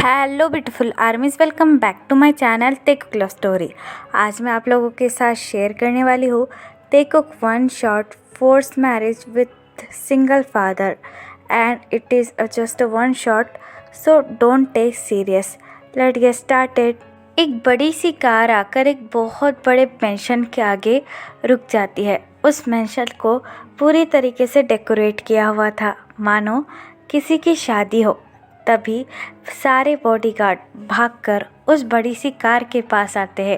Hello beautiful armies, welcome back to my channel Taekook love story. आज मैं आप लोगों के साथ शेयर करने वाली हूँ Taekook one shot force marriage with single father and it is just one shot, so don't take serious. Let's get started. एक बड़ी सी कार आकर एक बहुत बड़े मेंशन के आगे रुक जाती है। उस मेंशन को पूरी तरीके से डेकोरेट किया हुआ था, मानो किसी की शादी हो। तभी सारे बॉडीगार्ड भागकर उस बड़ी सी कार के पास आते हैं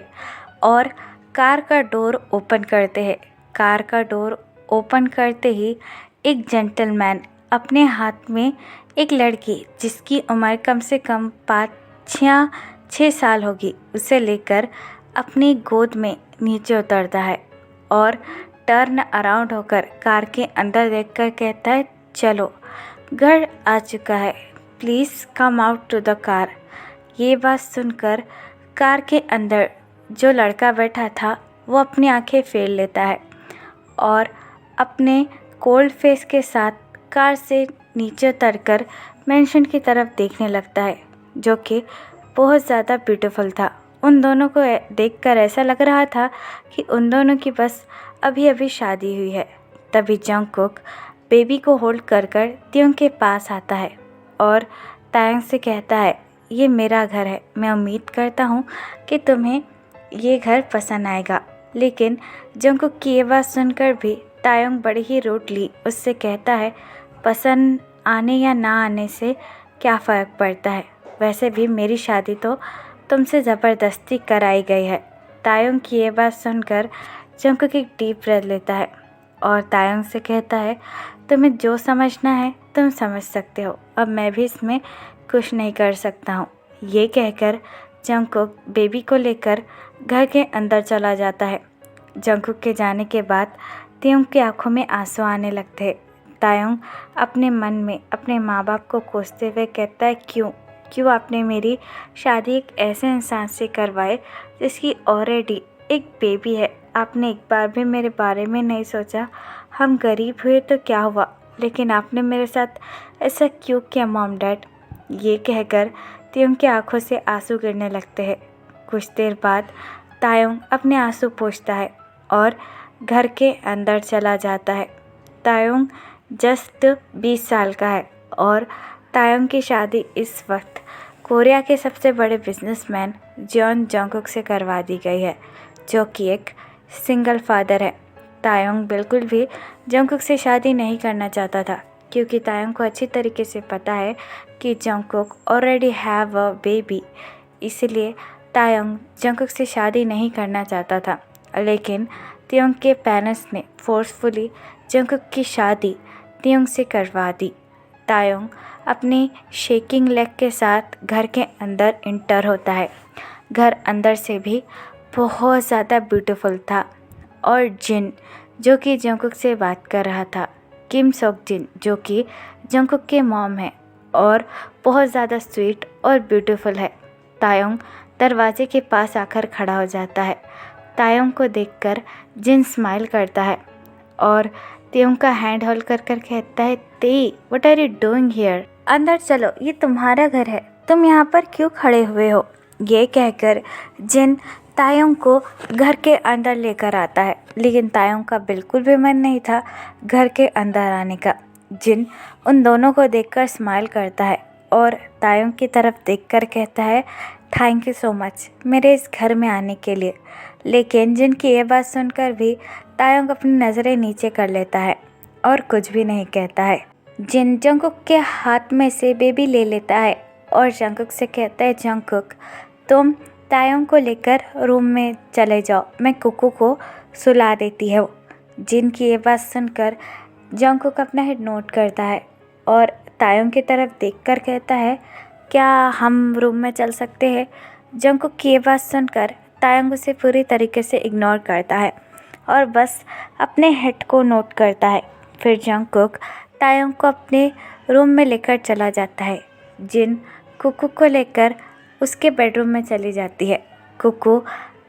और कार का डोर ओपन करते हैं। कार का डोर ओपन करते ही एक जेंटलमैन अपने हाथ में एक लड़की जिसकी उम्र कम से कम 5-6 साल होगी उसे लेकर अपनी गोद में नीचे उतरता है और टर्न अराउंड होकर कार के अंदर देखकर कहता है, चलो घर आ चुका है, please come out to the car. ये बात सुनकर कार के अंदर जो लड़का बैठा था वो अपनी आंखें फेर लेता है और अपने कोल्ड फेस के साथ कार से नीचे उतरकर मेंशन की तरफ देखने लगता है, जो कि बहुत ज़्यादा ब्यूटीफुल था। उन दोनों को देखकर ऐसा लग रहा था कि उन दोनों की बस अभी अभी शादी हुई है। तभी जंगकुक बेबी को होल्ड कर त्योंग के पास आता है और तायंग से कहता है, ये मेरा घर है, मैं उम्मीद करता हूँ कि तुम्हें ये घर पसंद आएगा। लेकिन जंगकुक की ये बात सुनकर भी तायंग बड़ी ही रूडली उससे कहता है, पसंद आने या ना आने से क्या फ़र्क पड़ता है, वैसे भी मेरी शादी तो तुमसे ज़बरदस्ती कराई गई है। तायंग की ये बात सुनकर जंगकुक एक डीप ब्रेथ लेता है और तायंग से कहता है, तुम्हें जो समझना है तुम समझ सकते हो, अब मैं भी इसमें कुछ नहीं कर सकता हूँ। ये कहकर जंगकुक बेबी को लेकर घर के अंदर चला जाता है। जंगकुक के जाने के बाद त्योंग की आंखों में आंसू आने लगते हैं। तायंग अपने मन में अपने माँ बाप को कोसते हुए कहता है, क्यों आपने मेरी शादी एक ऐसे इंसान से करवाए जिसकी ऑलरेडी एक बेबी है। आपने एक बार भी मेरे बारे में नहीं सोचा। हम गरीब हुए तो क्या हुआ, लेकिन आपने मेरे साथ ऐसा क्यों किया मॉम डैड। ये कहकर त्योंग की आंखों से आंसू गिरने लगते हैं। कुछ देर बाद तायंग अपने आंसू पोंछता है और घर के अंदर चला जाता है। तायंग जस्ट 20 साल का है और तायंग की शादी इस वक्त कोरिया के सबसे बड़े बिजनेसमैन जॉन जंगकुक से करवा दी गई है, जो कि एक सिंगल फादर है। तायंग बिल्कुल भी जंगकुक से शादी नहीं करना चाहता था, क्योंकि तायंग को अच्छी तरीके से पता है कि Jungkook already have a baby. इसलिए तायंग जंगकुक से शादी नहीं करना चाहता था। लेकिन त्योंग के पेरेंट्स ने फोर्सफुली जंगकुक की शादी त्योंग से करवा दी। तायंग अपनी शेकिंग लेग के साथ घर के अंदर इंटर होता है। घर अंदर से भी बहुत ज़्यादा ब्यूटीफुल था और जिन जो कि जंगकुक से बात कर रहा था, किम सोक जिन, जो कि जंगकुक के मॉम है और बहुत ज़्यादा स्वीट और ब्यूटीफुल है। तायंग दरवाजे के पास आकर खड़ा हो जाता है। तायंग को देखकर जिन स्माइल करता है और त्योंग का हैंड होल्ड कर कहता है, ते what are you doing here, अंदर चलो, ये तुम्हारा घर है, तुम यहाँ पर क्यों खड़े हुए हो। ये कहकर जिन तायंग को घर के अंदर लेकर आता है, लेकिन तायंग का बिल्कुल भी मन नहीं था घर के अंदर आने का। जिन उन दोनों को देखकर स्माइल करता है और तायंग की तरफ देखकर कहता है, थैंक यू सो मच मेरे इस घर में आने के लिए। लेकिन जिन की ये बात सुनकर भी तायंग अपनी नज़रें नीचे कर लेता है और कुछ भी नहीं कहता है। जिन जंगकुक के हाथ में से बेबी ले लेता है और जंगकुक से कहता है, जंगकुक तुम तायंग को लेकर रूम में चले जाओ, मैं कुकू को सुला देती हूँ। जिन की ये बात सुनकर जंगकुक अपना हेड नोट करता है और तायंग की तरफ देखकर कहता है, क्या हम रूम में चल सकते हैं। जंगकुक की ये बात सुनकर तायंग उसे पूरी तरीके से इग्नोर करता है और बस अपने हेड को नोट करता है। फिर जंगकुक तायंग को अपने रूम में लेकर चला जाता है। जिन कुकू को लेकर उसके बेडरूम में चली जाती है। कुकू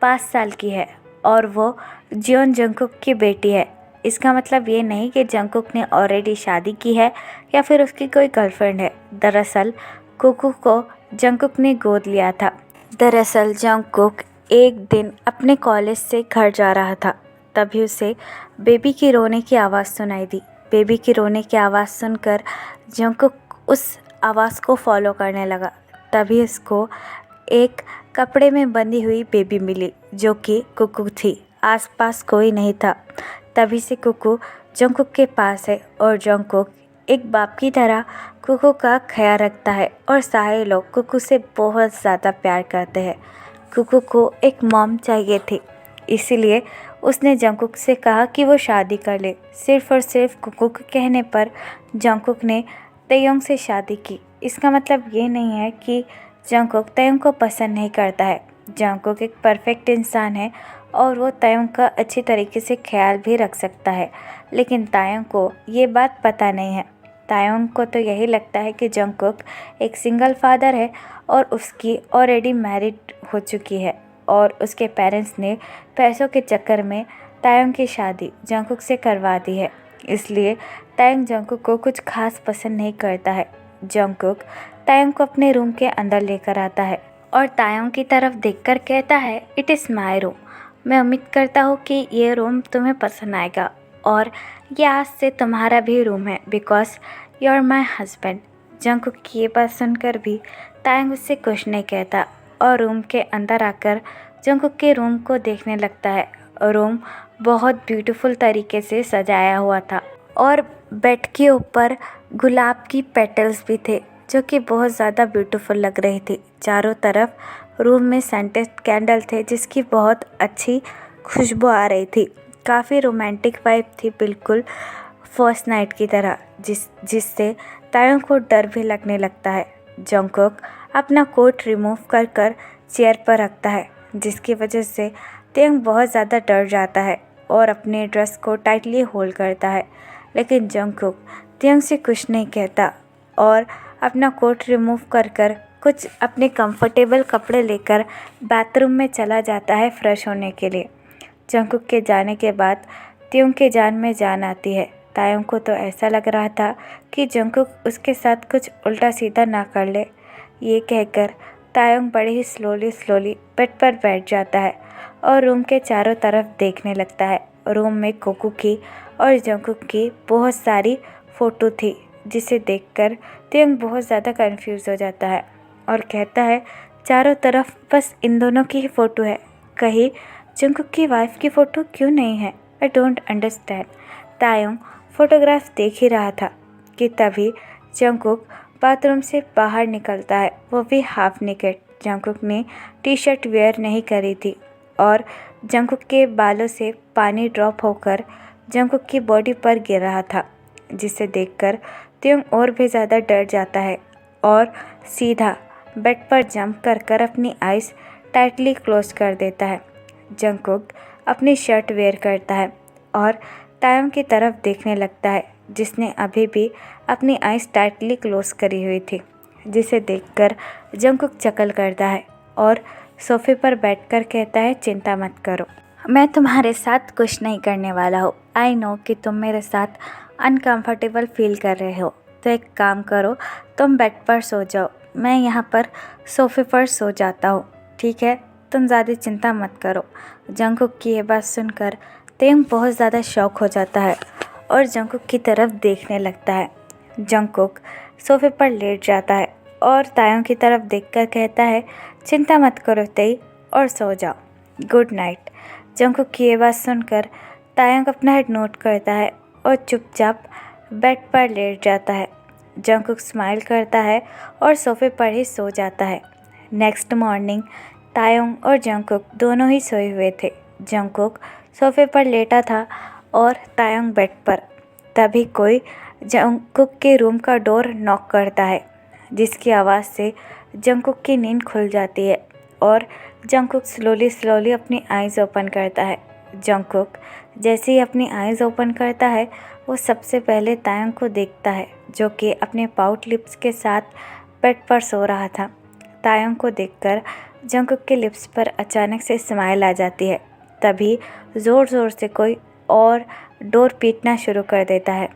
5 साल की है और वो जियोन जंगकुक की बेटी है। इसका मतलब ये नहीं कि जंगकुक ने ऑलरेडी शादी की है या फिर उसकी कोई गर्लफ्रेंड है। दरअसल कुकू को जंगकुक ने गोद लिया था। दरअसल जंगकुक एक दिन अपने कॉलेज से घर जा रहा था, तभी उसे बेबी की रोने की आवाज़ सुनाई दी। बेबी की रोने की आवाज़ सुनकर जंगकुक उस आवाज़ को फॉलो करने लगा। तभी उसको एक कपड़े में बंधी हुई बेबी मिली, जो कि कुकू थी। आसपास कोई नहीं था। तभी से कुकू जंगकुक के पास है और जंगकुक एक बाप की तरह कुकू का ख्याल रखता है और सारे लोग कुकू से बहुत ज़्यादा प्यार करते हैं। कुकू को एक मॉम चाहिए थी, इसीलिए उसने जंगकुक से कहा कि वो शादी कर ले। सिर्फ और सिर्फ कुकू के कहने पर जंगकुक ने तयोंग से शादी की। इसका मतलब ये नहीं है कि जंगकुक तयोंग को पसंद नहीं करता है। जंगकुक एक परफेक्ट इंसान है और वो तयोंग का अच्छी तरीके से ख्याल भी रख सकता है, लेकिन तायोंग को ये बात पता नहीं है। तायोंग को तो यही लगता है कि जंगकुक एक सिंगल फादर है और उसकी ऑलरेडी मैरिड हो चुकी है और उसके पेरेंट्स ने पैसों के चक्कर में तायोंग की शादी जंगकुक से करवा दी है। इसलिए तायोंग जंगकुक को कुछ खास पसंद नहीं करता है। जंगकुक तायोंग को अपने रूम के अंदर लेकर आता है और तायोंग की तरफ देखकर कहता है, इट इज़ माई रूम। मैं उम्मीद करता हूँ कि ये रूम तुम्हें पसंद आएगा और ये आज से तुम्हारा भी रूम है, because you are my husband. Jungkook की ये बात सुनकर भी तायोंग उससे कुछ नहीं कहता और रूम के अंदर आकर जंगकुक के रूम को देखने लगता है। रूम बहुत ब्यूटीफुल तरीके से सजाया हुआ था और बेड के ऊपर गुलाब की पेटल्स भी थे, जो कि बहुत ज़्यादा ब्यूटीफुल लग रही थी। चारों तरफ रूम में सेंटेड कैंडल थे, जिसकी बहुत अच्छी खुशबू आ रही थी। काफ़ी रोमांटिक वाइब थी, बिल्कुल फर्स्ट नाइट की तरह, जिससे तायोंग को डर भी लगने लगता है। जंगकुक अपना कोट रिमूव कर कर चेयर पर रखता है, जिसकी वजह से तायोंग बहुत ज़्यादा डर जाता है और अपने ड्रेस को टाइटली होल्ड करता है। लेकिन जंगकुक तायोंग से कुछ नहीं कहता और अपना कोट रिमूव कर कर कुछ अपने कंफर्टेबल कपड़े लेकर बाथरूम में चला जाता है फ्रेश होने के लिए। जंगकुक के जाने के बाद तायोंग के जान में जान आती है। तायोंग को तो ऐसा लग रहा था कि जंगकुक उसके साथ कुछ उल्टा सीधा ना कर ले। ये कहकर तायोंग बड़े ही स्लोली बेड पर बैठ जाता है और रूम के चारों तरफ देखने लगता है। रूम में कुकू की और जंगकुक की बहुत सारी फ़ोटो थी, जिसे देखकर तायोंग बहुत ज़्यादा कंफ्यूज हो जाता है और कहता है, चारों तरफ बस इन दोनों की ही फ़ोटो है, कहीं जंगकुक की वाइफ की फ़ोटो क्यों नहीं है? I don't understand. Taeyong photograph देख ही रहा था कि तभी जंगकुक बाथरूम से बाहर निकलता है, वो भी हाफ नेकेड। जंगकुक ने टी शर्ट वेयर नहीं करी थी और जंगकुक के बालों से पानी ड्रॉप होकर जंगकुक की बॉडी पर गिर रहा था, जिसे देखकर तायोंग और भी ज़्यादा डर जाता है और सीधा बेड पर जंप कर कर अपनी आइज़ टाइटली क्लोज कर देता है। जंगकुक अपनी शर्ट वेयर करता है और तायोंग की तरफ देखने लगता है, जिसने अभी भी अपनी आइज़ टाइटली क्लोज करी हुई थी, जिसे देखकर जंगकुक चकल करता है और सोफे पर बैठकर कहता है, चिंता मत करो, मैं तुम्हारे साथ कुछ नहीं करने वाला हूँ। आई नो कि तुम मेरे साथ अनकंफर्टेबल फील कर रहे हो, तो एक काम करो, तुम बेड पर सो जाओ, मैं यहाँ पर सोफे पर सो जाता हूँ, ठीक है? तुम ज़्यादा चिंता मत करो। जंगकुक की ये बात सुनकर तायोंग बहुत ज़्यादा शॉक हो जाता है और जंगकुक की तरफ देखने लगता है। जंगकुक सोफे पर लेट जाता है और तायोंग की तरफ देखकर कहता है, चिंता मत करो तेई, और सो जाओ, गुड नाइट। जंगकुक की ये बात सुनकर तायोंग अपना हेड नोट करता है और चुपचाप बेड पर लेट जाता है। जंगकुक स्माइल करता है और सोफे पर ही सो जाता है। नेक्स्ट मॉर्निंग तायोंग और जंगकुक दोनों ही सोए हुए थे। जंगकुक सोफे पर लेटा था और तायोंग बेड पर। तभी कोई जंगकुक के रूम का डोर नॉक करता है, जिसकी आवाज़ से जंगकुक की नींद खुल जाती है और जंगकुक स्लोली अपनी आइज़ ओपन करता है। जंगकुक जैसे ही अपनी आइज़ ओपन करता है, वो सबसे पहले तायोंग को देखता है, जो कि अपने पाउट लिप्स के साथ बेड पर सो रहा था। तायोंग को देखकर जंगकुक के लिप्स पर अचानक से स्माइल आ जाती है। तभी ज़ोर से कोई और डोर पीटना शुरू कर देता है,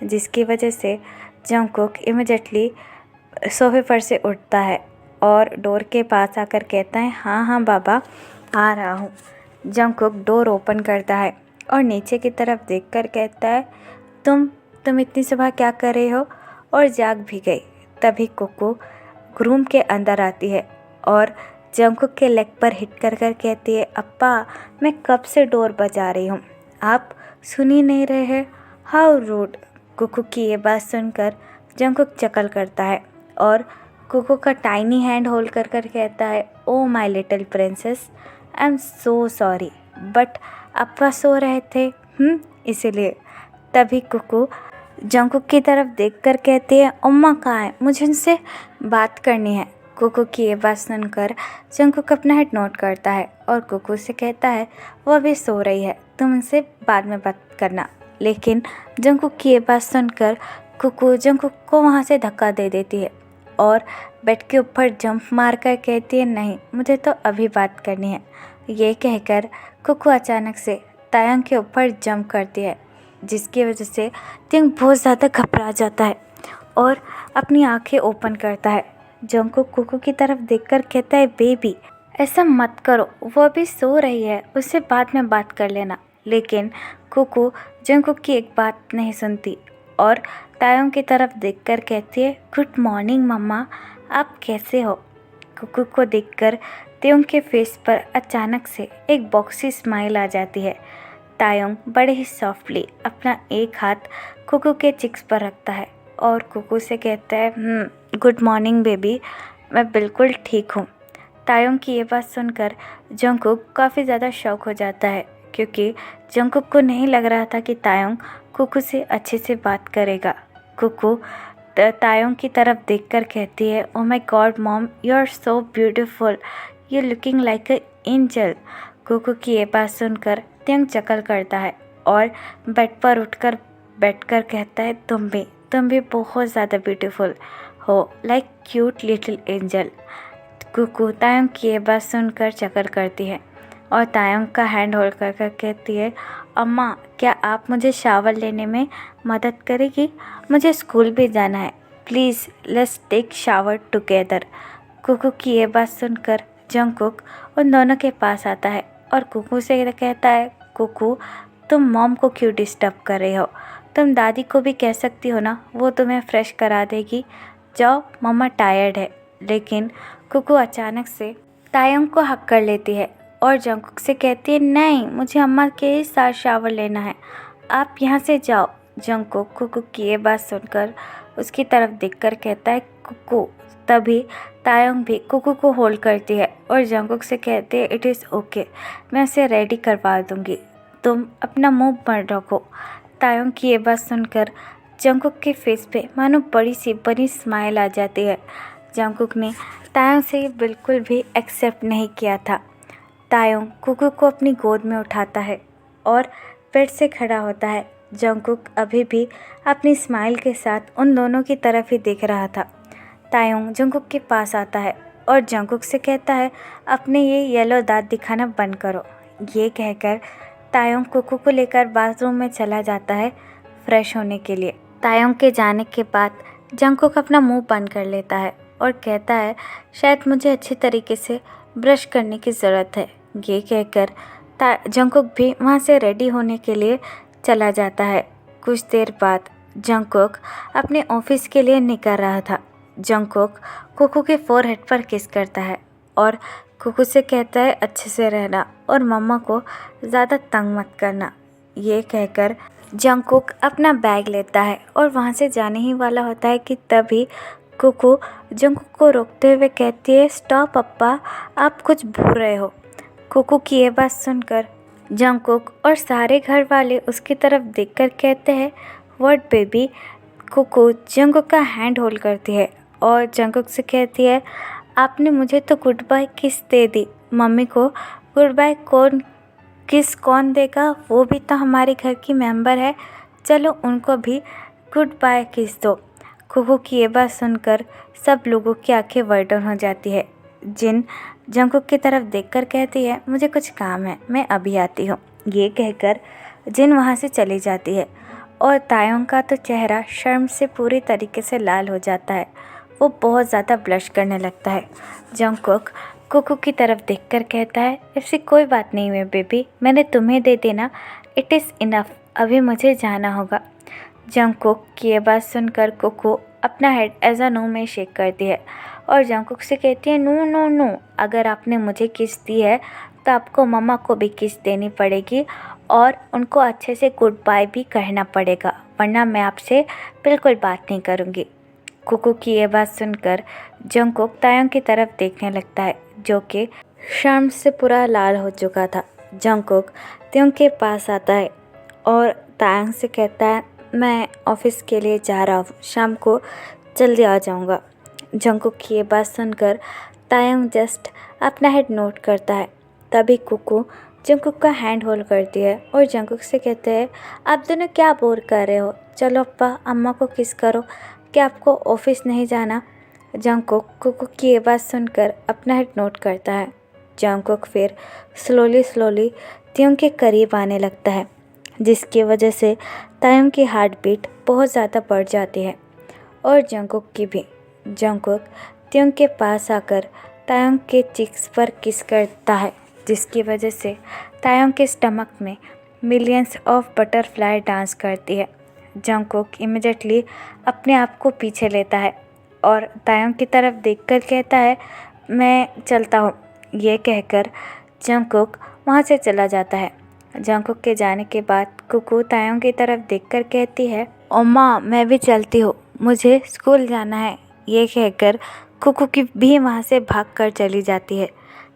जिसकी वजह से जंगकुक इमिडिएटली सोफे पर से उठता है और डोर के पास आकर कहता है, हाँ हाँ बाबा, आ रहा हूँ। जंगकुक डोर ओपन करता है और नीचे की तरफ देखकर कहता है, तुम इतनी सुबह क्या कर रहे हो? और जाग भी गई। तभी कुकू रूम के अंदर आती है और जंगकुक के लेग पर हिट कर कहती है, अप्पा, मैं कब से डोर बजा रही हूँ, आप सुन ही नहीं रहे हैं? How rude. कुकू की ये बात सुनकर जंगकुक चकल करता है और कुकू का टाइनी हैंड होल्ड कर कहता है, oh my little princess, I am so sorry, but अप्पा सो रहे थे इसीलिए। तभी कुकू जंगकुक की तरफ देखकर कहती है, अम्मा कहाँ है, मुझे उनसे बात करनी है। कुकू की ये बात सुनकर जंगकुक अपना हेड नोट करता है और कुकू से कहता है, वो अभी सो रही है, तुम उनसे बाद में बात करना। लेकिन जंगकुक की ये बात सुनकर कुकू जंगकुक को वहाँ से धक्का दे देती है और बेड के ऊपर जंप मारकर कहती है, नहीं, मुझे तो अभी बात करनी है। ये कहकर कुकू अचानक से तायंग के ऊपर जंप करती है, जिसकी वजह से तायंग बहुत ज़्यादा घबरा जाता है और अपनी आंखें ओपन करता है। जंगकुक कुकू की तरफ देखकर कहता है, बेबी, ऐसा मत करो, वो अभी सो रही है, उससे बाद में बात कर लेना। लेकिन कुकू जंगकुक की एक बात नहीं सुनती और तायंग की तरफ देखकर कहती है, गुड मॉर्निंग मम्मा, आप कैसे हो? कुकू को देखकर तायंग के फेस पर अचानक से एक बॉक्सी स्माइल आ जाती है। तायंग बड़े ही सॉफ्टली अपना एक हाथ कुकू के चिक्स पर रखता है और कुकू से कहता है, गुड मॉर्निंग बेबी, मैं बिल्कुल ठीक हूँ। तायंग की ये बात सुनकर जंगकुक काफ़ी ज़्यादा शॉक हो जाता है, क्योंकि जंगकुक को नहीं लग रहा था कि तायंग कुकू से अच्छे से बात करेगा। कुकू तायंग की तरफ देखकर कहती है, oh my God mom, you are so beautiful, you looking like a angel. कुकू की ये बात सुनकर तायंग चकल करता है और बेड पर उठकर बैठकर कहता है, तुम भी बहुत ज़्यादा ब्यूटीफुल हो, लाइक क्यूट लिटिल एंजल। कुकू तायंग की ये बात सुनकर चक्कर करती है और तायंग का हैंड होल्ड कर कहती है, अम्मा, क्या आप मुझे शावर लेने में मदद करेगी? मुझे स्कूल भी जाना है, please let's take shower together. कुकू की ये बात सुनकर जंगकुक उन दोनों के पास आता है और कुकू से कहता है, कुकू, तुम मॉम को क्यों डिस्टर्ब कर रहे हो? तुम दादी को भी कह सकती हो ना, वो तुम्हें फ्रेश करा देगी। जाओ, मम्मा टायर्ड है। लेकिन कुकू अचानक से तायंग को हक कर लेती है और जंगकुक से कहती है, नहीं, मुझे अम्मा के साथ शावर लेना है, आप यहाँ से जाओ। जंगकुक कुकू की ये बात सुनकर उसकी तरफ देखकर कहता है, कुकू। तभी तायंग भी कुकू को होल्ड करती है और जंगकुक से कहती है, इट इज़ ओके, मैं उसे रेडी करवा दूँगी, तुम अपना मुंह बंद रखो। तायंग की ये बात सुनकर जंगकुक के फेस पे मानो बड़ी सी बड़ी स्माइल आ जाती है। जंगकुक ने तायंग से ये बिल्कुल भी एक्सेप्ट नहीं किया था। तायंग कुकू को अपनी गोद में उठाता है और बेड से खड़ा होता है। जंगकुक अभी भी अपनी स्माइल के साथ उन दोनों की तरफ ही देख रहा था। तायंग जंगकुक के पास आता है और जंगकुक से कहता है, अपने ये येलो दांत दिखाना बंद करो। ये कहकर तायंग कुकू को लेकर बाथरूम में चला जाता है फ्रेश होने के लिए। तायंग के जाने के बाद जंगकुक अपना मुंह बंद कर लेता है और कहता है, शायद मुझे अच्छी तरीके से ब्रश करने की ज़रूरत है। ये कहकर जंगकुक भी वहाँ से रेडी होने के लिए चला जाता है। कुछ देर बाद जंगकुक अपने ऑफिस के लिए निकल रहा था। जंगकुक कुकू के फोरहेड पर किस करता है और कुकू से कहता है, अच्छे से रहना और मम्मा को ज़्यादा तंग मत करना। ये कहकर जंगकुक अपना बैग लेता है और वहाँ से जाने ही वाला होता है कि तभी कुकू जंगकुक को रोकते हुए कहती है, स्टॉप पप्पा, आप कुछ भूल रहे हो। कुकू की ये बात सुनकर जंगकुक और सारे घर वाले उसकी तरफ देखकर कहते हैं, व्हाट बेबी। कुकू जंगकुक का हैंड होल्ड करती है और जंगकुक से कहती है, आपने मुझे तो गुड बाय किस दे दी, मम्मी को गुड बाय किस कौन देगा, वो भी तो हमारे घर की मेंबर है, चलो उनको भी गुड बाय किस दो। कुकू की ये बात सुनकर सब लोगों की आंखें वाइडन हो जाती है। जिन जंगकुक की तरफ देखकर कहती है, मुझे कुछ काम है, मैं अभी आती हूँ। ये कहकर जिन वहाँ से चली जाती है और तायंग का तो चेहरा शर्म से पूरी तरीके से लाल हो जाता है। वो बहुत ज़्यादा ब्लश करने लगता है। जंगकुक कुकू की तरफ देखकर कहता है, ऐसी कोई बात नहीं है बेबी, मैंने तुम्हें दे देना, इट इज़ इनफ, अभी मुझे जाना होगा। जंगकुक की ये बात सुनकर कुकू अपना हेड एज अ नो में शेक करती है और जंगकुक से कहती है, नो नो नो, अगर आपने मुझे किस दी है तो आपको मम्मा को भी किस देनी पड़ेगी और उनको अच्छे से गुड बाय भी कहना पड़ेगा, वरना मैं आपसे बिल्कुल बात नहीं करूँगी। कुकू की ये बात सुनकर जंगकुक तायोंग की तरफ देखने लगता है, जो कि शर्म से पूरा लाल हो चुका था। जंगकुक तायोंग के पास आता है और तायोंग से कहता है, मैं ऑफिस के लिए जा रहा हूँ, शाम को जल्दी आ जाऊँगा। जंगकुक की ये बात सुनकर तायोंग जस्ट अपना हेड नोट करता है। तभी कुकू जंगकुक का हैंड होल्ड करती है और जंगकुक से कहते हैं, आप दोनों क्या बोर कर रहे हो, चलो अप्पा अम्मा को किस करो, क्या आपको ऑफिस नहीं जाना। जंगकुक कुकू की ये बात सुनकर अपना हेड नोट करता है। जंगकुक फिर स्लोली तायोंग के करीब आने लगता है, जिसकी वजह से तायोंग की हार्ट बीट बहुत ज़्यादा बढ़ जाती है और जंगकुक की भी। जंगकुक तायोंग के पास आकर तायोंग के चिक्स पर किस करता है, जिसकी वजह से तायोंग के स्टमक में मिलियंस ऑफ बटरफ्लाई डांस करती है। जंगकुक इमिडिएटली अपने आप को पीछे लेता है और तायोंग की तरफ देखकर कहता है, मैं चलता हूँ। ये कहकर जंगकुक वहाँ से चला जाता है। जंगकुक के जाने के बाद कुकू तायोंग की तरफ देखकर कहती है, ओम्मा मैं भी चलती हूँ, मुझे स्कूल जाना है। ये कहकर कुकू की भी वहाँ से भागकर चली जाती है।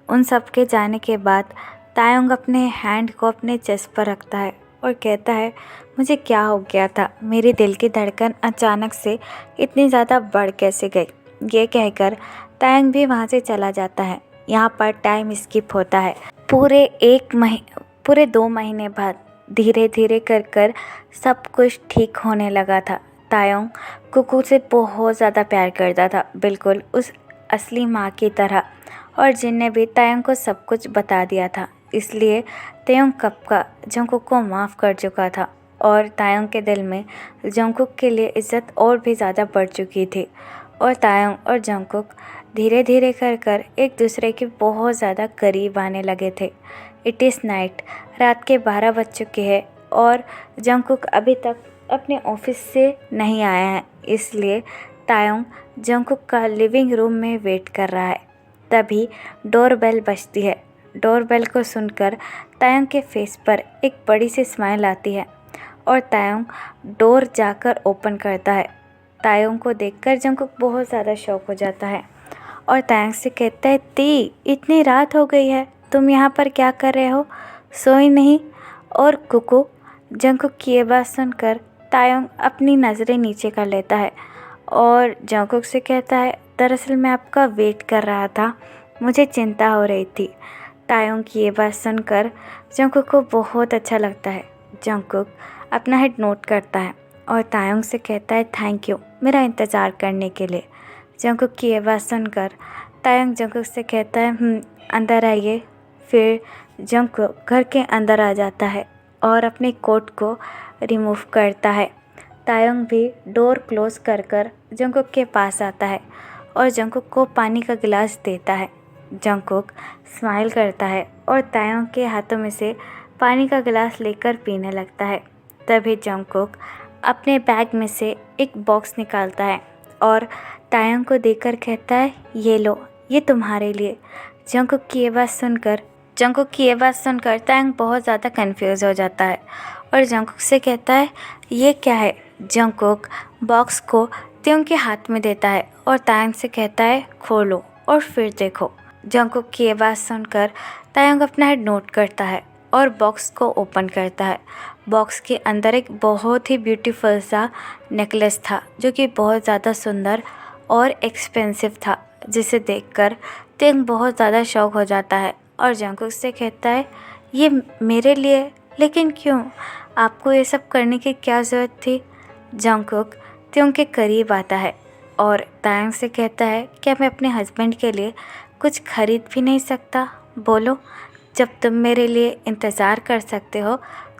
उन सब के जाने के बाद तायोंग अपने हैंड को अपने चेस्ट पर रखता है और कहता है, मुझे क्या हो गया था, मेरे दिल की धड़कन अचानक से इतनी ज़्यादा बढ़ कैसे गई। ये कहकर तायोंग भी वहाँ से चला जाता है। यहाँ पर टाइम स्किप होता है। पूरे 2 महीने बाद धीरे धीरे कर सब कुछ ठीक होने लगा था। तायोंग कुकू से बहुत ज़्यादा प्यार करता था, बिल्कुल उस असली माँ की तरह, और जिनने भी तायोंग को सब कुछ बता दिया था। इसलिए तायोंग कब का जंगकुक को माफ़ कर चुका था और तायोंग के दिल में जंगकुक के लिए इज़्ज़त और भी ज़्यादा बढ़ चुकी थी और तायोंग और जंगकुक धीरे धीरे कर एक दूसरे के बहुत ज़्यादा करीब आने लगे थे। इट इज़ नाइट, रात के 12 बज चुके हैं और जंगकुक अभी तक अपने ऑफिस से नहीं आया है, इसलिए तायोंग जंगकुक का लिविंग रूम में वेट कर रहा है। तभी डोरबेल बजती है। डोरबेल को सुनकर तायोंग के फेस पर एक बड़ी सी स्माइल आती है और तायोंग डोर जाकर ओपन करता है। तायोंग को देखकर जंगकुक बहुत ज़्यादा शॉक हो जाता है और तायोंग से कहता है, ती इतनी रात हो गई है, तुम यहाँ पर क्या कर रहे हो, सोई नहीं। और कुकू जंगकुक की ये बात सुनकर तायोंग अपनी नज़रें नीचे कर लेता है और जंगकुक से कहता है, दरअसल मैं आपका वेट कर रहा था, मुझे चिंता हो रही थी। तायोंग की ये बात सुनकर जंगकुक को बहुत अच्छा लगता है। जंगकुक अपना हेड नोट करता है और तायोंग से कहता है, थैंक यू मेरा इंतज़ार करने के लिए। जंगकुक की ये बात सुनकर तायोंग जंगकुक से कहता है, अंदर आइए। फिर जंगकुक घर के अंदर आ जाता है और अपने कोट को रिमूव करता है। तायोंग भी डोर क्लोज कर जंगकुक के पास आता है और जंगकुक को पानी का गिलास देता है। जंगकुक स्माइल करता है और तायोंग के हाथों में से पानी का गिलास लेकर पीने लगता है। तभी जंगकुक अपने बैग में से एक बॉक्स निकालता है और तायोंग को देकर कहता है, ये लो, ये तुम्हारे लिए। जंगकुक की ये बात सुनकर तायोंग बहुत ज़्यादा कंफ्यूज हो जाता है और जंगकुक से कहता है, ये क्या है। जंगकुक बॉक्स को तायोंग के हाथ में देता है और तायोंग से कहता है, खोलो और फिर देखो। जंगकुक की ये बात सुनकर तायोंग अपना हेड नोट करता है और बॉक्स को ओपन करता है। बॉक्स के अंदर एक बहुत ही ब्यूटीफुल सा नेकलेस था, जो कि बहुत ज़्यादा सुंदर और एक्सपेंसिव था, जिसे देखकर तायोंग बहुत ज़्यादा शौक हो जाता है और जंगकुक से कहता है, ये मेरे लिए, लेकिन क्यों, आपको ये सब करने की क्या ज़रूरत थी। जंगकुक तायोंग के करीब आता है और तायोंग से कहता है, क्या मैं अपने हस्बैंड के लिए कुछ खरीद भी नहीं सकता। बोलो, जब तुम मेरे लिए इंतज़ार कर सकते हो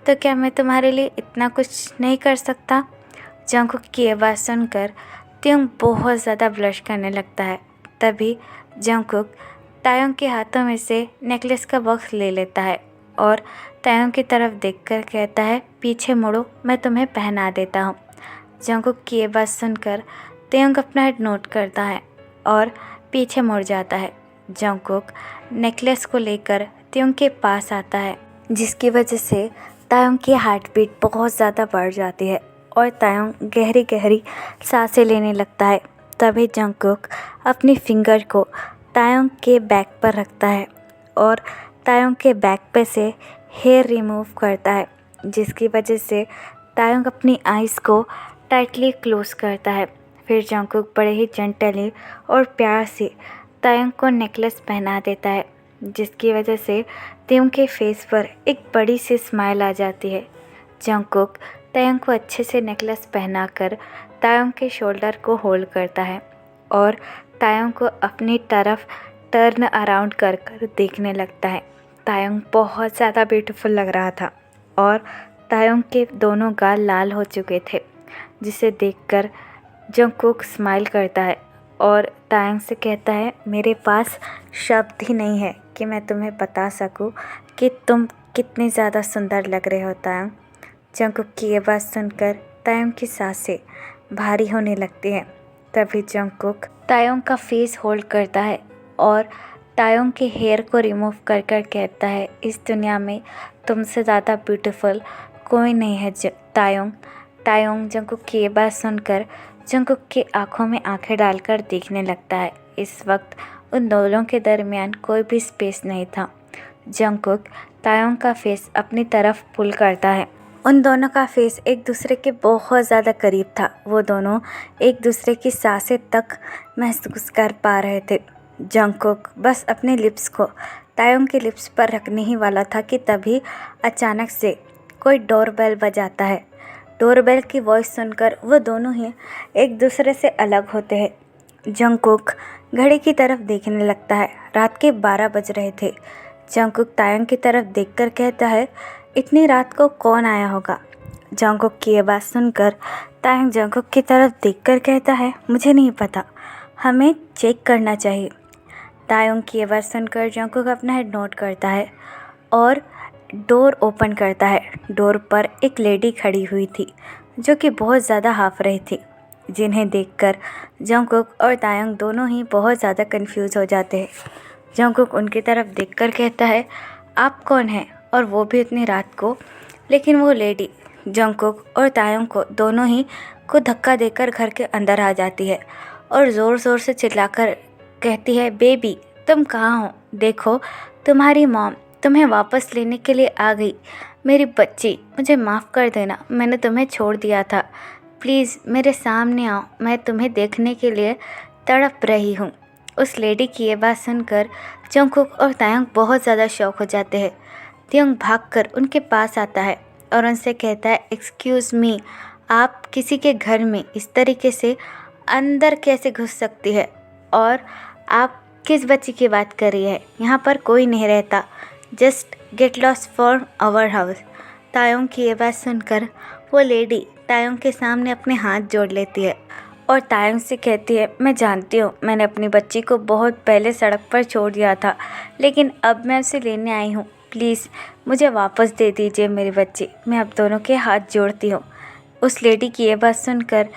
तो क्या मैं तुम्हारे लिए इतना कुछ नहीं कर सकता। जंगकुक की ये बात सुनकर त्योंग बहुत ज़्यादा ब्लश करने लगता है। तभी जंगकुक तायोंग के हाथों में से नेकलेस का बॉक्स ले लेता है और तायोंग की तरफ देखकर कहता है, पीछे मुड़ो, मैं तुम्हें पहना देता हूँ। जंगकुक की ये बात सुनकर तायोंग अपना हेड नोट करता है और पीछे मुड़ जाता है। जंगकुक नेकलेस को लेकर तायोंग के पास आता है, जिसकी वजह से तायोंग की हार्ट बीट बहुत ज़्यादा बढ़ जाती है और तायोंग गहरी गहरी सांसें लेने लगता है। तभी जंगकुक अपनी फिंगर को तायोंग के बैक पर रखता है और तायोंग के बैक पे से हेयर रिमूव करता है, जिसकी वजह से तायोंग अपनी आइज़ को टाइटली क्लोज करता है। फिर जंगकुक बड़े ही जेंटली और प्यार से तायोंग को नेकलेस पहना देता है, जिसकी वजह से तायोंग के फेस पर एक बड़ी सी स्माइल आ जाती है। जंगकुक तायोंग को अच्छे से नेकलेस पहनाकर तायोंग के शोल्डर को होल्ड करता है और तायोंग को अपनी तरफ टर्न अराउंड कर कर देखने लगता है। तायोंग बहुत ज़्यादा ब्यूटीफुल लग रहा था और तायोंग के दोनों गाल लाल हो चुके थे, जिसे देखकर जंगकुक स्माइल करता है और तायोंग से कहता है, मेरे पास शब्द ही नहीं है कि मैं तुम्हें बता सकूं कि तुम कितनी ज़्यादा सुंदर लग रहे हो तायोंग। जंगकुक की ये बात सुनकर तायोंग की सांसें भारी होने लगती हैं। तभी जंगकुक तायोंग का फेस होल्ड करता है और तायोंग के हेयर को रिमूव कर कर कहता है, इस दुनिया में तुमसे ज़्यादा ब्यूटीफुल कोई नहीं है तायोंग। तायोंग जंगकुक की ये बात सुनकर जंगकुक की आंखों में आंखें डालकर देखने लगता है। इस वक्त उन दोनों के दरमियान कोई भी स्पेस नहीं था। जंगकुक तायोंग का फेस अपनी तरफ पुल करता है। उन दोनों का फेस एक दूसरे के बहुत ज़्यादा करीब था। वो दोनों एक दूसरे की सांसें तक महसूस कर पा रहे थे। जंगकुक बस अपने लिप्स को तायोंग के लिप्स पर रखने ही वाला था कि तभी अचानक से कोई डोरबेल बजाता है। डोरबेल की वॉइस सुनकर वो दोनों ही एक दूसरे से अलग होते हैं। जंगकुक घड़ी की तरफ देखने लगता है। रात के 12 बज रहे थे। जंगकुक तायोंग की तरफ देखकर कहता है, इतनी रात को कौन आया होगा। जंगकुक की ये बात सुनकर तायोंग जंगकुक की तरफ देखकर कहता है, मुझे नहीं पता, हमें चेक करना चाहिए। तायोंग की ये बात सुनकर जंगकुक अपना हेड नोट करता है और डोर ओपन करता है। डोर पर एक लेडी खड़ी हुई थी जो कि बहुत ज़्यादा हाफ रही थी, जिन्हें देखकर जंगकुक और तायोंग दोनों ही बहुत ज़्यादा कंफ्यूज हो जाते हैं। जंगकुक उनकी तरफ देखकर कहता है, आप कौन हैं, और वो भी इतनी रात को। लेकिन वो लेडी जंगकुक और तायोंग को दोनों ही को धक्का देकर घर के अंदर आ जाती है और ज़ोर ज़ोर से चिल्लाकर कहती है, बेबी तुम कहाँ हो, देखो तुम्हारी मॉम तुम्हें वापस लेने के लिए आ गई। मेरी बच्ची, मुझे माफ़ कर देना, मैंने तुम्हें छोड़ दिया था, प्लीज़ मेरे सामने आओ, मैं तुम्हें देखने के लिए तड़प रही हूँ। उस लेडी की ये बात सुनकर जंगकुक और तायोंग बहुत ज़्यादा शॉक हो जाते हैं। तायोंग भागकर उनके पास आता है और उनसे कहता है, एक्सक्यूज़ मी, आप किसी के घर में इस तरीके से अंदर कैसे घुस सकती है, और आप किस बच्ची की बात कर रही है, यहाँ पर कोई नहीं रहता, just get lost for our house. Taeyong की ये बात सुनकर वो लेडी तायोंग के सामने अपने हाथ जोड़ लेती है और तायोंग से कहती है, मैं जानती हूँ मैंने अपनी बच्ची को बहुत पहले सड़क पर छोड़ दिया था, लेकिन अब मैं उसे लेने आई हूँ, प्लीज़ मुझे वापस दे दीजिए मेरी बच्ची, मैं आप दोनों के हाथ जोड़ती हूँ। उस लेडी की ये बात सुनकर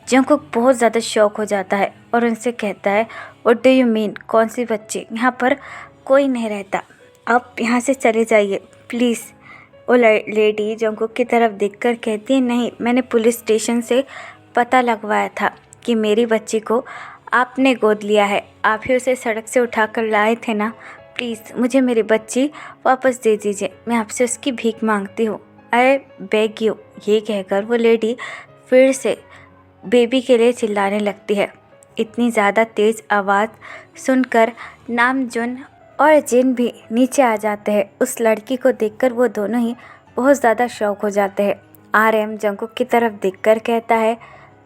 जंगकुक बहुत ज़्यादा शॉक हो जाता है और उनसे कहता है, व्हाट डू यू मीन, कौन सी बच्ची, यहाँ पर कोई नहीं रहता, आप यहाँ से चले जाइए प्लीज़। वो लेडी जंगकुक की तरफ देखकर कहती है, नहीं, मैंने पुलिस स्टेशन से पता लगवाया था कि मेरी बच्ची को आपने गोद लिया है, आप ही उसे सड़क से उठाकर लाए थे ना, प्लीज़ मुझे मेरी बच्ची वापस दे दीजिए, मैं आपसे उसकी भीख मांगती हूँ, आई बेग यू। ये कहकर वो लेडी फिर से बेबी के लिए चिल्लाने लगती है। इतनी ज़्यादा तेज़ आवाज़ सुनकर नामजुन और जिन भी नीचे आ जाते हैं। उस लड़की को देखकर वो दोनों ही बहुत ज़्यादा शॉक हो जाते हैं। आरएम जंगकुक की तरफ देखकर कहता है,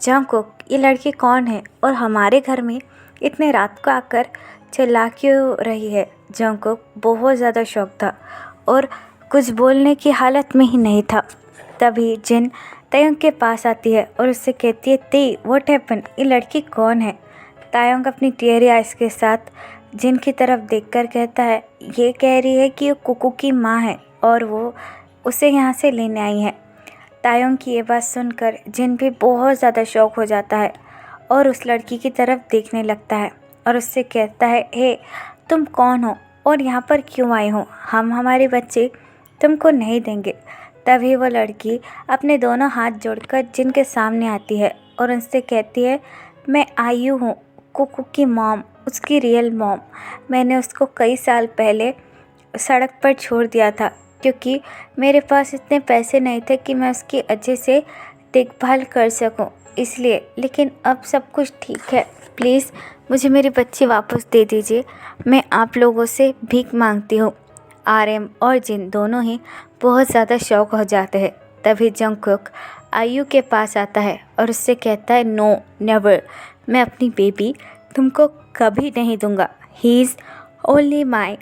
जंगकुक ये लड़की कौन है और हमारे घर में इतने रात को आकर चिल्ला क्यों रही है। जंगकुक बहुत ज़्यादा शॉक था और कुछ बोलने की हालत में ही नहीं था। तभी जिन तायोंग के पास आती है और उससे कहती है, ते व्हाट हैपन, ये लड़की कौन है। तायोंग अपनी टीयरी आइज के साथ जिन की तरफ देखकर कहता है, ये कह रही है कि वो कुकू की माँ है और वो उसे यहाँ से लेने आई है। तायोंग की ये बात सुनकर जिन भी बहुत ज़्यादा शौक हो जाता है और उस लड़की की तरफ देखने लगता है और उससे कहता है, हे तुम कौन हो और यहाँ पर क्यों आई हो, हम हमारे बच्चे तुमको नहीं देंगे। तभी वो लड़की अपने दोनों हाथ जोड़कर जिन के सामने आती है और उनसे कहती है, मैं आयु हूँ, कुकू की मॉम, उसकी रियल मॉम। मैंने उसको कई साल पहले सड़क पर छोड़ दिया था क्योंकि मेरे पास इतने पैसे नहीं थे कि मैं उसकी अच्छे से देखभाल कर सकूं, इसलिए। लेकिन अब सब कुछ ठीक है, प्लीज़ मुझे मेरी बच्ची वापस दे दीजिए, मैं आप लोगों से भीख मांगती हूँ। आरएम और जिन दोनों ही बहुत ज़्यादा शौक हो जाते हैं। तभी जंगकुक आयु के पास आता है और उससे कहता है, नो नेवर, मैं अपनी बेबी तुमको कभी नहीं दूंगा, ही इज़ ओनली माई,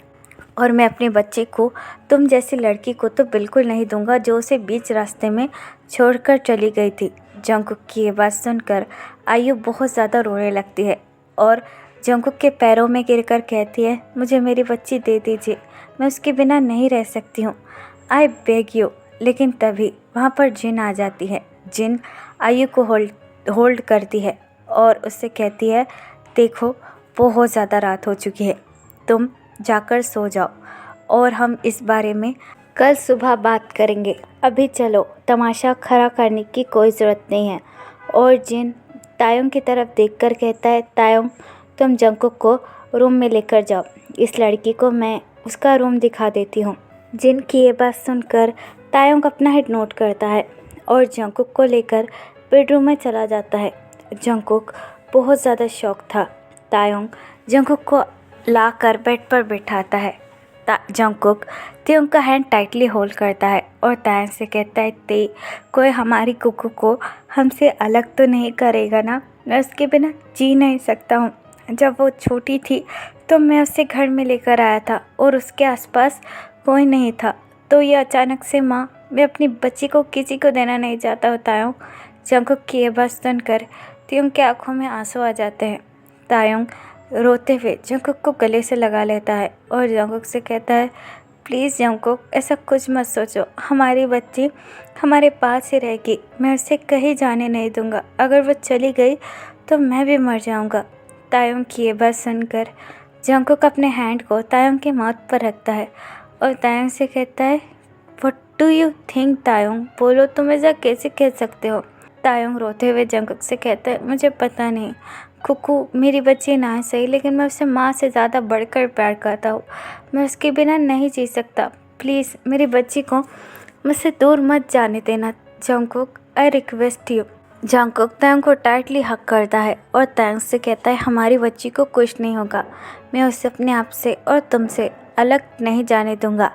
और मैं अपने बच्चे को तुम जैसी लड़की को तो बिल्कुल नहीं दूंगा जो उसे बीच रास्ते में छोड़कर चली गई थी। जंगकुक की ये बात सुनकर आयु बहुत ज़्यादा रोने लगती है और जंगकुक के पैरों में गिरकर कहती है, मुझे मेरी बच्ची दे दीजिए, मैं उसके बिना नहीं रह सकती हूँ, आई बेग यू। लेकिन तभी वहाँ पर जिन आ जाती है। जिन आयु को होल्ड करती है और उससे कहती है, देखो बहुत ज़्यादा रात हो चुकी है, तुम जाकर सो जाओ और हम इस बारे में कल सुबह बात करेंगे, अभी चलो, तमाशा खड़ा करने की कोई ज़रूरत नहीं है। और जिन तायोंग की तरफ देखकर कहता है, तायोंग तुम जंगकुक को रूम में लेकर जाओ, इस लड़की को मैं उसका रूम दिखा देती हूँ। जिन की ये बात सुनकर तायोंग अपना हेड नोट करता है और जंगकुक को लेकर बेडरूम में चला जाता है। जंगकुक बहुत ज़्यादा शौक था। तायोंग जंगकुक को लाकर बेड पर बिठाता है। जंगकुक तायोंग का हैंड टाइटली होल्ड करता है और तायोंग से कहता है, ते कोई हमारी कुकू को हमसे अलग तो नहीं करेगा ना, मैं उसके बिना जी नहीं सकता हूँ। जब वो छोटी थी तो मैं उसे घर में लेकर आया था और उसके आसपास कोई नहीं था, तो ये अचानक से माँ, मैं अपनी बच्ची को किसी को देना नहीं चाहता हूँ। तायोंग जंगकुक की ये बात सुनकर तायोंग की आंखों में आंसू आ जाते हैं। तायोंग रोते हुए जंगकुक को गले से लगा लेता है और जंगकुक से कहता है, प्लीज़ जंगकुक ऐसा कुछ मत सोचो, हमारी बच्ची हमारे पास ही रहेगी, मैं उसे कहीं जाने नहीं दूंगा, अगर वो चली गई तो मैं भी मर जाऊंगा। तायोंग की ये बात सुनकर जंगकुक अपने हैंड को तायोंग के माउथ पर रखता है और तायोंग से कहता है, व्हाट डू यू थिंक तायोंग, बोलो तुम ऐसा कैसे कह सकते हो। तायोंग रोते हुए जंगकुक से कहता है, मुझे पता नहीं, कुकू मेरी बच्ची ना है सही, लेकिन मैं उसे माँ से ज़्यादा बढ़कर प्यार करता हूँ, मैं उसके बिना नहीं जी सकता, प्लीज़ मेरी बच्ची को मुझसे दूर मत जाने देना Jungkook, I request you. Jungkook Taeyong को टाइटली हक करता है और तायोंग से कहता है, हमारी बच्ची को कुछ नहीं होगा, मैं उसे अपने आप से और तुमसे अलग नहीं जाने दूंगा,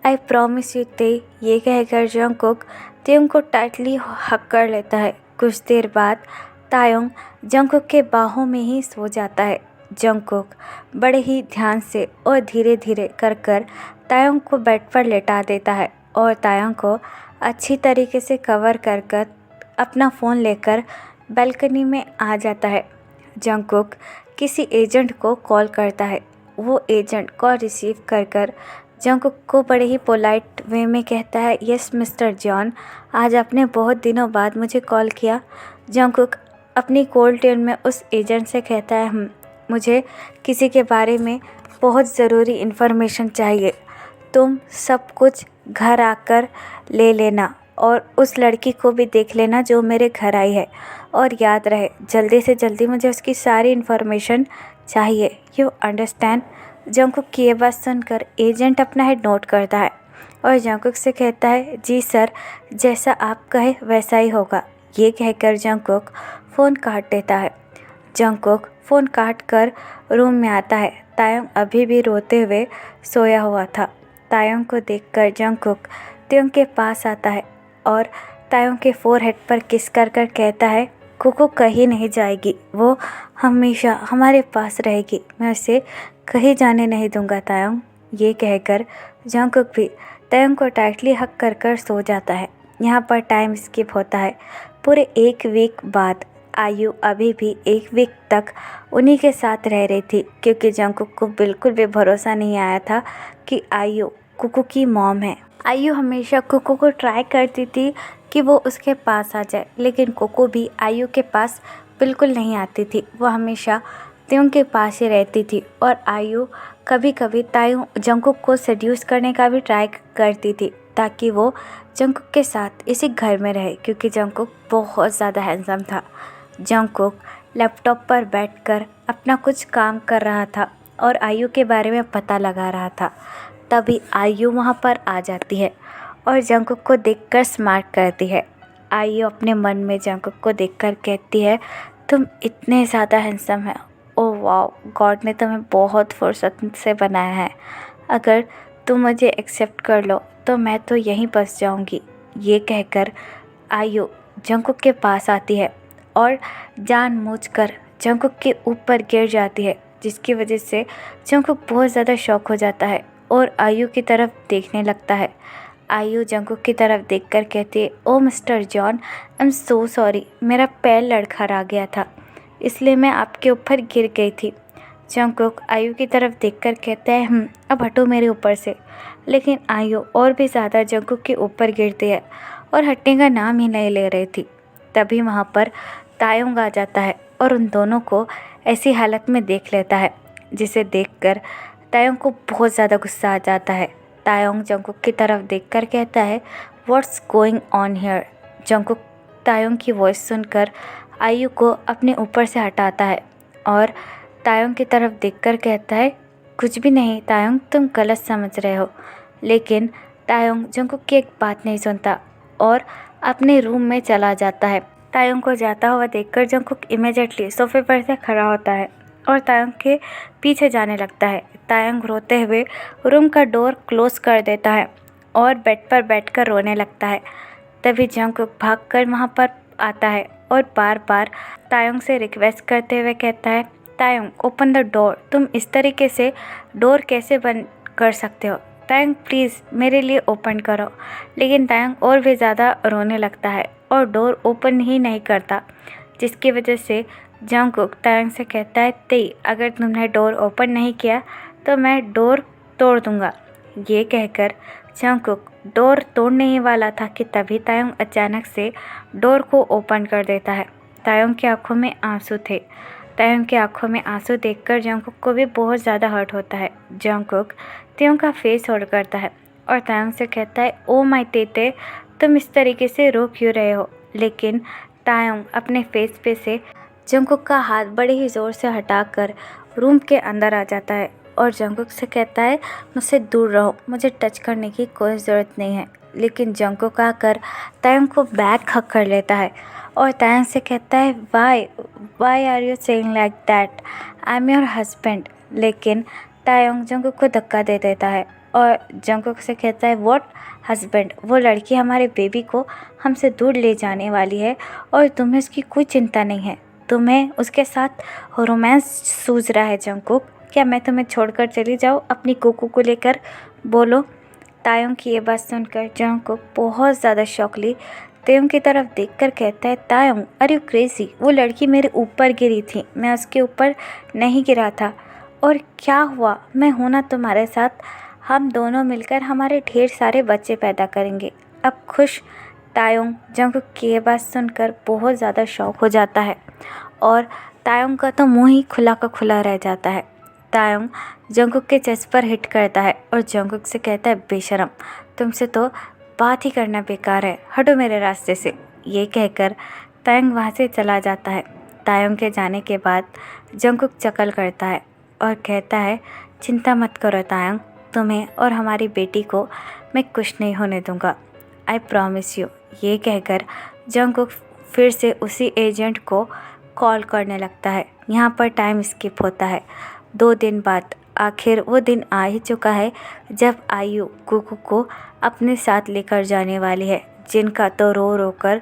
आई प्रॉमिस यू ते। ये कहकर जंगकुक तायोंग को टाइटली हक कर लेता है। कुछ देर बाद तायोंग जंगकुक के बाहों में ही सो जाता है। जंगकुक बड़े ही ध्यान से और धीरे धीरे कर तायोंग को बेड पर लेटा देता है और तायोंग को अच्छी तरीके से कवर कर अपना फ़ोन लेकर बालकनी में आ जाता है। जंगकुक किसी एजेंट को कॉल करता है। वो एजेंट कॉल रिसीव कर जंगकुक को बड़े ही पोलाइट वे में कहता है, यस मिस्टर जॉन, आज आपने बहुत दिनों बाद मुझे कॉल किया। जंगकुक अपनी कोल्ड ट्यून में उस एजेंट से कहता है, मुझे किसी के बारे में बहुत ज़रूरी इन्फॉर्मेशन चाहिए, तुम सब कुछ घर आकर ले लेना और उस लड़की को भी देख लेना जो मेरे घर आई है, और याद रहे जल्दी से जल्दी मुझे उसकी सारी इन्फॉर्मेशन चाहिए, यू अंडरस्टैंड। जंगकुक की ये बात सुनकर एजेंट अपना हेड नोट करता है और जंगकुक से कहता है, जी सर, जैसा आप कहे वैसा ही होगा। ये कहकर जंगकुक फ़ोन काट देता है। जंगकुक फ़ोन काट कर रूम में आता है। तायोंग अभी भी रोते हुए सोया हुआ था। तायोंग को देखकर जंगकुक तायोंग के पास आता है और तायोंग के फोरहेड पर किस कर कहता है, कुकू कहीं नहीं जाएगी, वो हमेशा हमारे पास रहेगी, मैं उसे कहीं जाने नहीं दूंगा तायोंग। ये कहकर जंगकुक भी तायोंग को टाइटली हक कर सो जाता है। यहाँ पर टाइम स्किप होता है। पूरे 1 वीक बाद आयु अभी भी 1 वीक तक उन्हीं के साथ रह रही थी, क्योंकि जंगकुक को बिल्कुल भी भरोसा नहीं आया था कि आयु कुकू की मॉम है। आयु हमेशा कुकू को ट्राई करती थी कि वो उसके पास आ जाए, लेकिन कुकू भी आयु के पास बिल्कुल नहीं आती थी। वो हमेशा तायुंग के पास ही रहती थी और आयु कभी कभी जंगकुक को सेड्यूस करने का भी ट्राई करती थी, ताकि वो जंगकुक के साथ इसी घर में रहे, क्योंकि जंगकुक बहुत ज़्यादा हैंडसम था। जंगकुक लैपटॉप पर बैठकर अपना कुछ काम कर रहा था और आयु के बारे में पता लगा रहा था। तभी आयु वहाँ पर आ जाती है और जंगकुक को देखकर स्मार्ट करती है। आयु अपने मन में जंगकुक को देखकर कहती है, तुम इतने ज़्यादा हैंडसम है, ओह वाओ, गॉड ने तुम्हें बहुत फुर्सत से बनाया है। अगर तुम मुझे एक्सेप्ट कर लो तो मैं तो यहीं बस जाऊंगी। ये कहकर आयु जंगकुक के पास आती है और जानबूझकर जंगकुक के ऊपर गिर जाती है, जिसकी वजह से जंगकुक बहुत ज़्यादा शॉक हो जाता है और आयु की तरफ देखने लगता है। आयु जंगकुक की तरफ देखकर कहती है, oh mister John, I am so sorry, मेरा पैर लड़खड़ा गया था, इसलिए मैं आपके ऊपर गिर गई थी। जंगकुक आयु की तरफ देखकर कहता है, अब हटो मेरे ऊपर से। लेकिन आयु और भी ज़्यादा जंगकुक के ऊपर गिरती है और हटने का नाम ही नहीं ले रही थी। तभी वहाँ पर तायुंग आ जाता है और उन दोनों को ऐसी हालत में देख लेता है, जिसे देखकर तायुंग को बहुत ज़्यादा गुस्सा आ जाता है। तायुंग जंगकुक की तरफ देखकर कहता है, what's going on here. Jungkook Taeyong की वॉइस सुनकर आयु को अपने ऊपर से हटाता है और तायुंग की तरफ देखकर कहता है, कुछ भी नहीं तायुंग, तुम गलत समझ रहे हो। लेकिन तायुंग जंगकुक की एक बात नहीं सुनता और अपने रूम में चला जाता है। तायुंग को जाता हुआ देखकर जंगकुक इमीडिएटली सोफे पर से खड़ा होता है और तायुंग के पीछे जाने लगता है। तायुंग रोते हुए रूम का डोर क्लोज कर देता है और बेड पर बैठकर रोने लगता है। तभी जंगकुक भागकर वहाँ पर आता है और बार बार तायुंग से रिक्वेस्ट करते हुए कहता है, तायुंग ओपन द डोर, तुम इस तरीके से डोर कैसे बंद कर सकते हो, तायुंग प्लीज़ मेरे लिए ओपन करो। लेकिन तायुंग और भी ज़्यादा रोने लगता है और डोर ओपन ही नहीं करता, जिसकी वजह से जंगकुक तायुंग से कहता है, तेई अगर तुमने डोर ओपन नहीं किया तो मैं डोर तोड़ दूँगा। ये कहकर जंगकुक डोर तोड़ने ही वाला था कि तभी तायुंग अचानक से डोर को ओपन कर देता है। तायुंग की आंखों में आंसू थे। तायुंग की आंखों में आंसू देखकर जंगकुक को भी बहुत ज़्यादा हर्ट होता है। जंगकुक तायुंग का फेस होल्ड करता है और तायुंग से कहता है, ओ माय तेते, तुम इस तरीके से रो क्यों रहे हो। लेकिन तायुंग अपने फेस पे से जंगकुक का हाथ बड़े ही ज़ोर से हटाकर रूम के अंदर आ जाता है और जंगकुक से कहता है, मुझसे दूर रहो, मुझे टच करने की कोई ज़रूरत नहीं है। लेकिन जंगकुक आकर तायुंग को बैक हग कर लेता है और तायुंग से कहता है, why are you saying like that, I am your husband. लेकिन तायुंग जंगकुक को धक्का दे देता है और जंगकुक से कहता है, व्हाट हस्बैंड, वो लड़की हमारे बेबी को हमसे दूर ले जाने वाली है और तुम्हें उसकी कोई चिंता नहीं है। तुम्हें उसके साथ रोमांस सूझ रहा है जंगकुक, क्या मैं तुम्हें छोड़कर चली जाऊँ अपनी कुकू को लेकर, बोलो। तायुंग की ये बात सुनकर जंगकुक बहुत ज़्यादा शॉक ली तायुंग की तरफ देखकर कहता है, तायुंग आर यू क्रेजी, वो लड़की मेरे ऊपर गिरी थी, मैं उसके ऊपर नहीं गिरा था। और क्या हुआ, मैं हूं ना तुम्हारे साथ, हम दोनों मिलकर हमारे ढेर सारे बच्चे पैदा करेंगे, अब खुश। तायुंग जंगकुक की ये बात सुनकर बहुत ज़्यादा शॉक हो जाता है और तायुंग का तो मुंह ही खुला का खुला रह जाता है। तायुंग जंगकुक के चेस्ट पर हिट करता है और जंगकुक से कहता है, बेशरम, तुमसे तो बात ही करना बेकार है, हटो मेरे रास्ते से। ये कहकर तायुंग वहाँ से चला जाता है। तायुंग के जाने के बाद जंगकुक चकल करता है और कहता है, चिंता मत करो तायुंग, तुम्हें और हमारी बेटी को मैं कुछ नहीं होने दूंगा, आई प्रॉमिस यू। ये कहकर जंगकुक फिर से उसी एजेंट को कॉल करने लगता है। यहाँ पर टाइम स्किप होता है। 2 दिन बाद आखिर वो दिन आ ही चुका है जब आयु कुकू को अपने साथ लेकर जाने वाली है, जिनका तो रो रो कर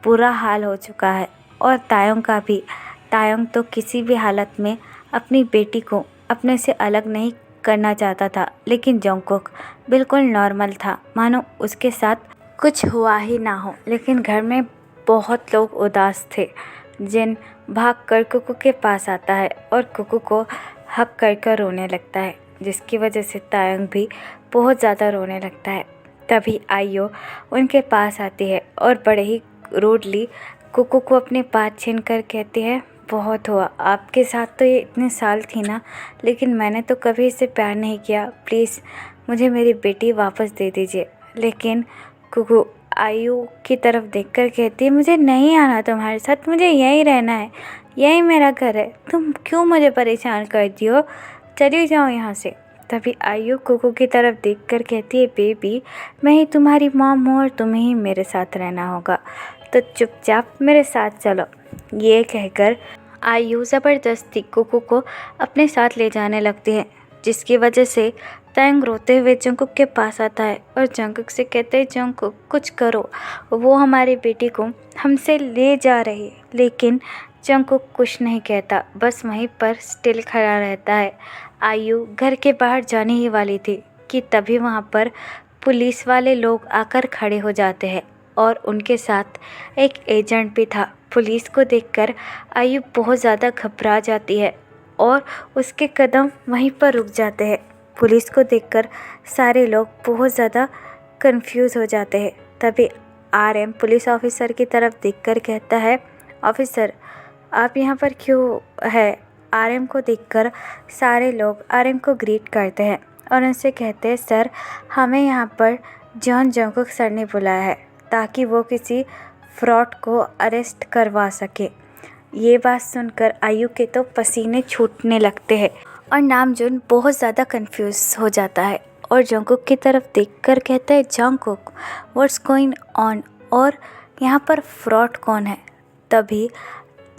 बुरा हाल हो चुका है और तायुंग का भी। तायुंग तो किसी भी हालत में अपनी बेटी को अपने से अलग नहीं करना चाहता था, लेकिन जंगकुक बिल्कुल नॉर्मल था, मानो उसके साथ कुछ हुआ ही ना हो, लेकिन घर में बहुत लोग उदास थे। जिन भागकर कुकू के पास आता है और कुकू को हक कर रोने लगता है, जिसकी वजह से तायंग भी बहुत ज़्यादा रोने लगता है। तभी आइयो उनके पास आती है और बड़े ही रूडली कुकू को अपने पास छीन कर कहती है, बहुत हुआ, आपके साथ तो ये इतने साल थी ना, लेकिन मैंने तो कभी इसे प्यार नहीं किया, प्लीज़ मुझे मेरी बेटी वापस दे दीजिए। लेकिन कुकू आयु की तरफ देखकर कहती है, मुझे नहीं आना तुम्हारे साथ, मुझे यहीं रहना है, यही मेरा घर है, तुम क्यों मुझे परेशान करती हो, चली जाओ यहाँ से। तभी आयु कुकू की तरफ देखकर कहती है, बेबी मैं ही तुम्हारी मॉम हूँ और तुम्हें ही मेरे साथ रहना होगा, तो चुपचाप मेरे साथ चलो। ये कहकर आयु ज़बरदस्ती कुकू को अपने साथ ले जाने लगती है, जिसकी वजह से तायंग रोते हुए जंगकुक के पास आता है और जंगकुक से कहते हैं, जंगकुक कुछ करो, वो हमारी बेटी को हमसे ले जा रही है। लेकिन जंगकुक कुछ नहीं कहता, बस वहीं पर स्टिल खड़ा रहता है। आयु घर के बाहर जाने ही वाली थी कि तभी वहाँ पर पुलिस वाले लोग आकर खड़े हो जाते हैं और उनके साथ एक एजेंट भी था। पुलिस को देखकर आयु बहुत ज़्यादा घबरा जाती है और उसके कदम वहीं पर रुक जाते हैं। पुलिस को देखकर सारे लोग बहुत ज़्यादा कंफ्यूज हो जाते हैं। तभी आरएम पुलिस ऑफिसर की तरफ देखकर कहता है, ऑफिसर आप यहाँ पर क्यों है। आरएम को देखकर सारे लोग आरएम को ग्रीट करते हैं और उनसे कहते हैं, सर हमें यहाँ पर जॉन जंगकुक सर ने बुलाया है ताकि वो किसी फ्रॉड को अरेस्ट करवा सके। ये बात सुनकर आयु के तो पसीने छूटने लगते हैं और नामजून बहुत ज़्यादा कंफ्यूज हो जाता है और जंगकुक की तरफ देखकर कहता है, जंगकुक व्हाट्स गोइंग ऑन, और यहाँ पर फ्रॉड कौन है। तभी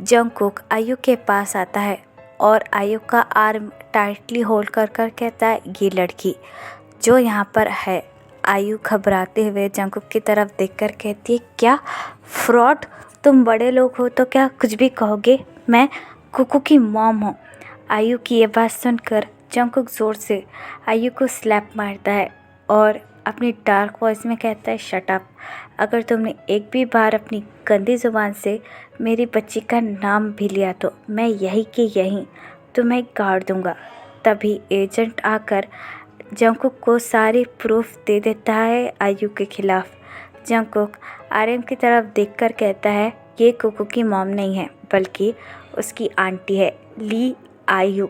जंगकुक आयु के पास आता है और आयु का आर्म टाइटली होल्ड कर कहता है, ये लड़की जो यहाँ पर है। आयु घबराते हुए जंगकुक की तरफ देखकर कहती है, क्या फ्रॉड, तुम बड़े लोग हो तो क्या कुछ भी कहोगे, मैं कुकू की मॉम हूँ। आयु की ये बात सुनकर जंगकुक ज़ोर से आयु को स्लैप मारता है और अपनी डार्क वॉइस में कहता है, शट अप, अगर तुमने एक भी बार अपनी गंदी ज़ुबान से मेरी बच्ची का नाम भी लिया तो मैं यहीं के यहीं तुम्हें गाड़ दूँगा। तभी एजेंट आकर जंगकुक को सारी प्रूफ दे देता है आयु के खिलाफ। जंगकुक आरएम की तरफ देखकर कहता है, ये कुकू की मॉम नहीं है बल्कि उसकी आंटी है ली आयु,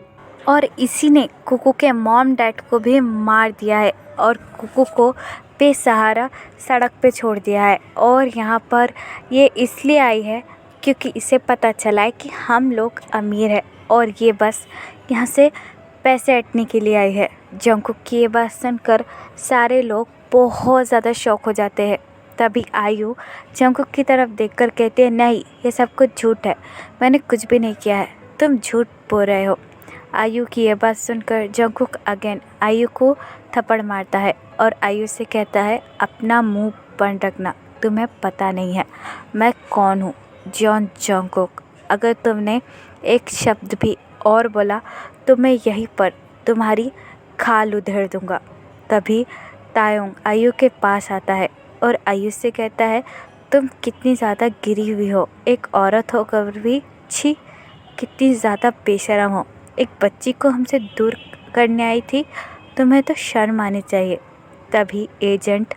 और इसी ने कुकू के मॉम डैड को भी मार दिया है और कुकू को बेसहारा सड़क पे छोड़ दिया है। और यहाँ पर ये इसलिए आई है क्योंकि इसे पता चला है कि हम लोग अमीर हैं और ये बस यहाँ से पैसे ऐंठने के लिए आई है। जंगकुक की ये बात सुनकर सारे लोग बहुत ज़्यादा शॉक हो जाते हैं। तभी आयु जंगकुक की तरफ देखकर कहते हैं, नहीं ये सब कुछ झूठ है, मैंने कुछ भी नहीं किया है, तुम झूठ बोल रहे हो। आयु की ये बात सुनकर जंगकुक अगेन आयु को थप्पड़ मारता है और आयु से कहता है, अपना मुंह बंद रखना, तुम्हें पता नहीं है मैं कौन हूँ, जॉन जंगकुक। अगर तुमने एक शब्द भी और बोला तो मैं यहीं पर तुम्हारी खाल उधेड़ दूँगा। तभी तायोंग आयु के पास आता है और आयु से कहता है, तुम कितनी ज़्यादा गिरी हुई हो, एक औरत होकर भी, छी कितनी ज़्यादा बेशर्म हो, एक बच्ची को हमसे दूर करने आई थी, तुम्हें तो शर्म आनी चाहिए। तभी एजेंट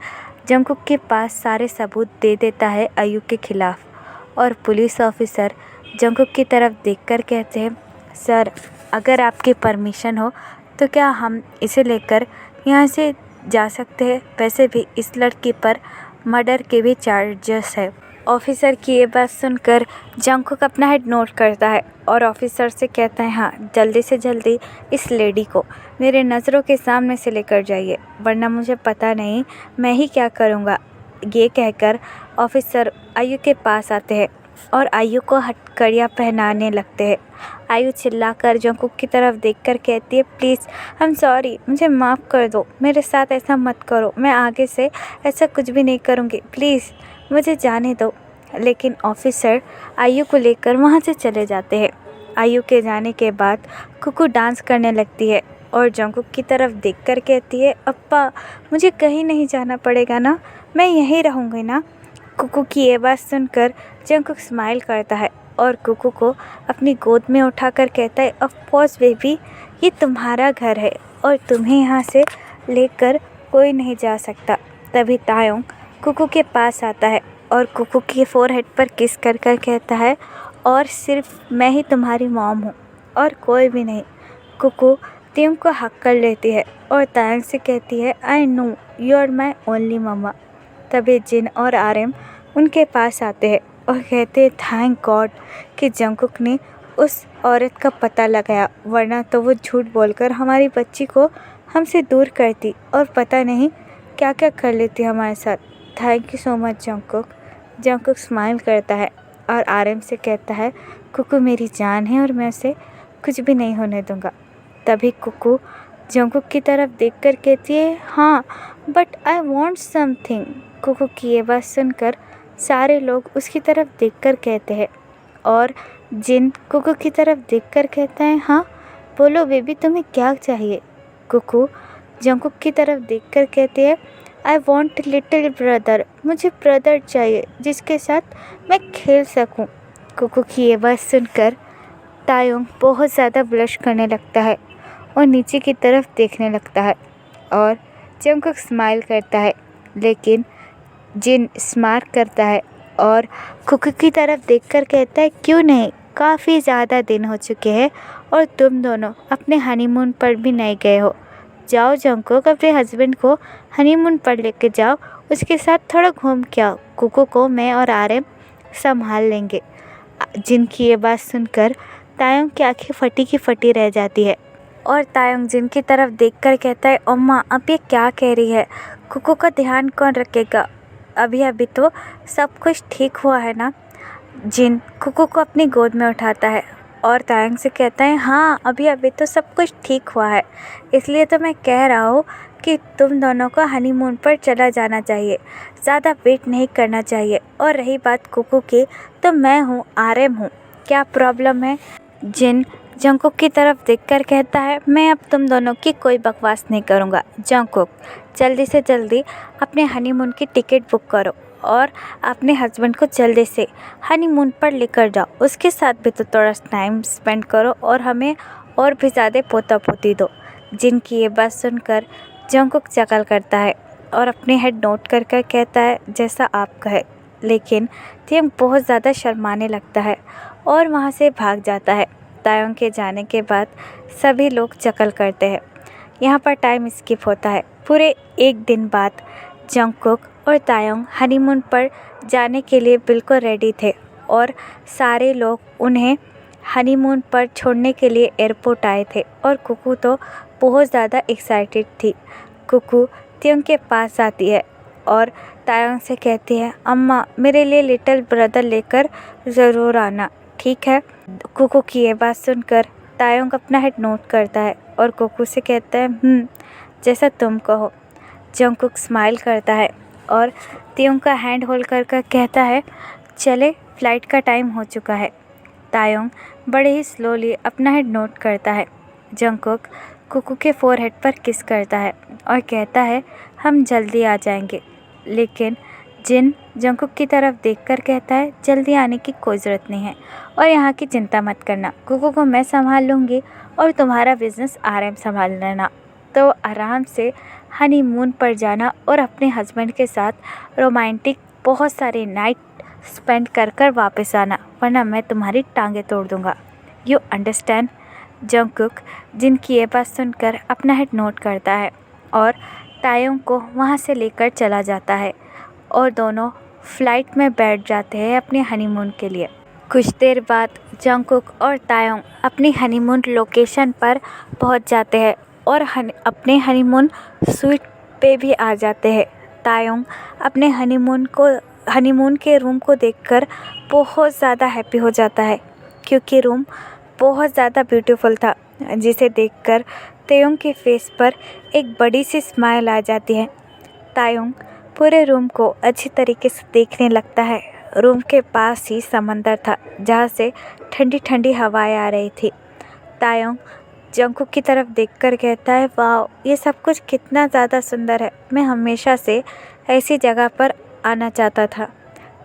जंगकुक के पास सारे सबूत दे देता है आयु के खिलाफ और पुलिस ऑफिसर जंगकुक की तरफ देखकर कहते हैं, सर अगर आपकी परमिशन हो तो क्या हम इसे लेकर यहाँ से जा सकते हैं, वैसे भी इस लड़की पर मर्डर के भी चार्जेस है। ऑफिसर की ये बात सुनकर जंगकुक अपना हेड नोट करता है और ऑफिसर से कहता है, हाँ जल्दी से जल्दी इस लेडी को मेरे नज़रों के सामने से लेकर जाइए, वरना मुझे पता नहीं मैं ही क्या करूँगा। ये कहकर ऑफिसर आयु के पास आते हैं और आयु को हथकड़ियाँ पहनाने लगते हैं। आयु चिल्लाकर जंगकुक की तरफ देखकर कहती है, प्लीज़ आई एम सॉरी, मुझे माफ़ कर दो, मेरे साथ ऐसा मत करो, मैं आगे से ऐसा कुछ भी नहीं करूँगी, प्लीज़ मुझे जाने दो। लेकिन ऑफिसर आयु को लेकर वहाँ से चले जाते हैं। आयु के जाने के बाद कुकू डांस करने लगती है और जंगकुक की तरफ देखकर कहती है, अप्पा मुझे कहीं नहीं जाना पड़ेगा ना, मैं यहीं रहूँगी ना। कुकू की ये बात सुनकर जंगकुक स्माइल करता है और कुकू को अपनी गोद में उठाकर कहता है, ऑफ कोर्स बेबी, ये तुम्हारा घर है और तुम्हें यहाँ से लेकर कोई नहीं जा सकता। तभी तायोंग कुकू के पास आता है और कुकू के फोरहेड पर किस कर कर कहता है, और सिर्फ मैं ही तुम्हारी मॉम हूँ और कोई भी नहीं। कुकू तायोंग को हक कर लेती है और तायोंग से कहती है, I know you are my only mamma. तभी जिन और आरएम उनके पास आते हैं और कहते हैं, थैंक गॉड कि जंगकुक ने उस औरत का पता लगाया, वरना तो वो झूठ बोलकर हमारी बच्ची को हमसे दूर करती और पता नहीं क्या क्या कर लेती हमारे साथ। Thank you so much Jungkook. Jungkook smile करता है और आरएम से कहता है, कुकू मेरी जान है और मैं उसे कुछ भी नहीं होने दूंगा। तभी कुकू जंगकुक की तरफ देखकर कहती है, हाँ बट आई वॉन्ट समथिंग। कुकू की ये बात सुनकर सारे लोग उसकी तरफ देखकर कहते हैं और जिन कुकू की तरफ देखकर कहता है, हाँ बोलो बेबी तुम्हें क्या चाहिए। कुकू जंगकुक की तरफ देखकर कहते हैं, आई वॉन्ट लिटिल ब्रदर, मुझे ब्रदर चाहिए जिसके साथ मैं खेल सकूं। कुकू की ये बात सुनकर तायोंग बहुत ज़्यादा ब्लश करने लगता है और नीचे की तरफ देखने लगता है और जंगकुक स्माइल करता है, लेकिन जिन स्मार्ट करता है और कुकू की तरफ देखकर कहता है, क्यों नहीं, काफ़ी ज़्यादा दिन हो चुके हैं और तुम दोनों अपने हनीमून पर भी नहीं गए हो। जाओ जंगकुक, अपने हस्बैंड को हनीमून पर लेके जाओ, उसके साथ थोड़ा घूम के आओ। कुकू को मैं और आरएम संभाल लेंगे। जिनकी ये बात सुनकर तायोंग की आंखें फटी की फटी रह जाती है और तायोंग जिन की तरफ देखकर कहता है, अम्मा अब ये क्या कह रही है, कुकू का ध्यान कौन रखेगा, अभी अभी तो सब कुछ ठीक हुआ है ना। जिन कुकू को अपनी गोद में उठाता है और तायोंग से कहता है, हाँ अभी अभी तो सब कुछ ठीक हुआ है, इसलिए तो मैं कह रहा हूँ कि तुम दोनों को हनीमून पर चला जाना चाहिए, ज़्यादा वेट नहीं करना चाहिए। और रही बात कुकू की, तो मैं हूँ, आरएम हूँ, क्या प्रॉब्लम है। जिन जंगकुक की तरफ देखकर कहता है, मैं अब तुम दोनों की कोई बकवास नहीं करूँगा। जंगकुक जल्दी से जल्दी अपने हनीमून की टिकट बुक करो और अपने हस्बैंड को जल्दी से हनीमून पर लेकर जाओ, उसके साथ भी तो थोड़ा टाइम स्पेंड करो और हमें और भी ज़्यादा पोता पोती दो। जिनकी ये बात सुनकर जंगकुक चकल करता है और अपने हेड नोट कर कर कहता है, जैसा आप कहे। लेकिन तायोंग बहुत ज़्यादा शर्माने लगता है और वहाँ से भाग जाता है। तायोंग के जाने के बाद सभी लोग चकल करते हैं। यहाँ पर टाइम स्किप होता है। पूरे एक दिन बाद जंगकुक और तायोंग हनीमून पर जाने के लिए बिल्कुल रेडी थे और सारे लोग उन्हें हनीमून पर छोड़ने के लिए एयरपोर्ट आए थे और कुकू तो बहुत ज़्यादा एक्साइटेड थी। कुकू तायोंग के पास आती है और तायोंग से कहती है, अम्मा मेरे लिए लिटिल ब्रदर लेकर ज़रूर आना, ठीक है। कुकू की ये बात सुनकर तायोंग अपना हेड नोट करता है और कुकू से कहता है, जैसा तुम कहो। जंगकुक स्माइल करता है और तायोंग का हैंड होल्ड कर कर कहता है, चले फ्लाइट का टाइम हो चुका है। तायोंग बड़े ही स्लोली अपना हेड नोट करता है। जंगकुक कुकू के फोरहेड पर किस करता है और कहता है, हम जल्दी आ जाएंगे। लेकिन जिन जंगकुक की तरफ देखकर कहता है, जल्दी आने की कोई ज़रूरत नहीं है और यहाँ की चिंता मत करना, कुकू को मैं संभाल लूँगी और तुम्हारा बिज़नेस आराम संभाल लेना। तो आराम से हनीमून पर जाना और अपने हस्बैंड के साथ रोमांटिक बहुत सारे नाइट स्पेंड कर कर वापस आना, वरना मैं तुम्हारी टांगें तोड़ दूँगा। You understand. जंगकुक जिनकी ये बात सुनकर अपना हेड नोट करता है और तायोंग को वहाँ से लेकर चला जाता है और दोनों फ्लाइट में बैठ जाते हैं अपने हनीमून के लिए। कुछ देर बाद जंगकुक और तायोंग अपनी हनीमून लोकेशन पर पहुँच जाते हैं और अपने हनीमून स्वीट पे भी आ जाते हैं। तायोंग अपने हनीमून के रूम को देखकर बहुत ज़्यादा हैप्पी हो जाता है, क्योंकि रूम बहुत ज़्यादा ब्यूटीफुल था, जिसे देखकर तायोंग के फेस पर एक बड़ी सी स्माइल आ जाती है। तायोंग पूरे रूम को अच्छी तरीके से देखने लगता है। रूम के पास ही समंदर था, जहाँ से ठंडी ठंडी हवाएं आ रही थी। तायोंग जंगकुक की तरफ देखकर कहता है, वाह, ये सब कुछ कितना ज़्यादा सुंदर है। मैं हमेशा से ऐसी जगह पर आना चाहता था।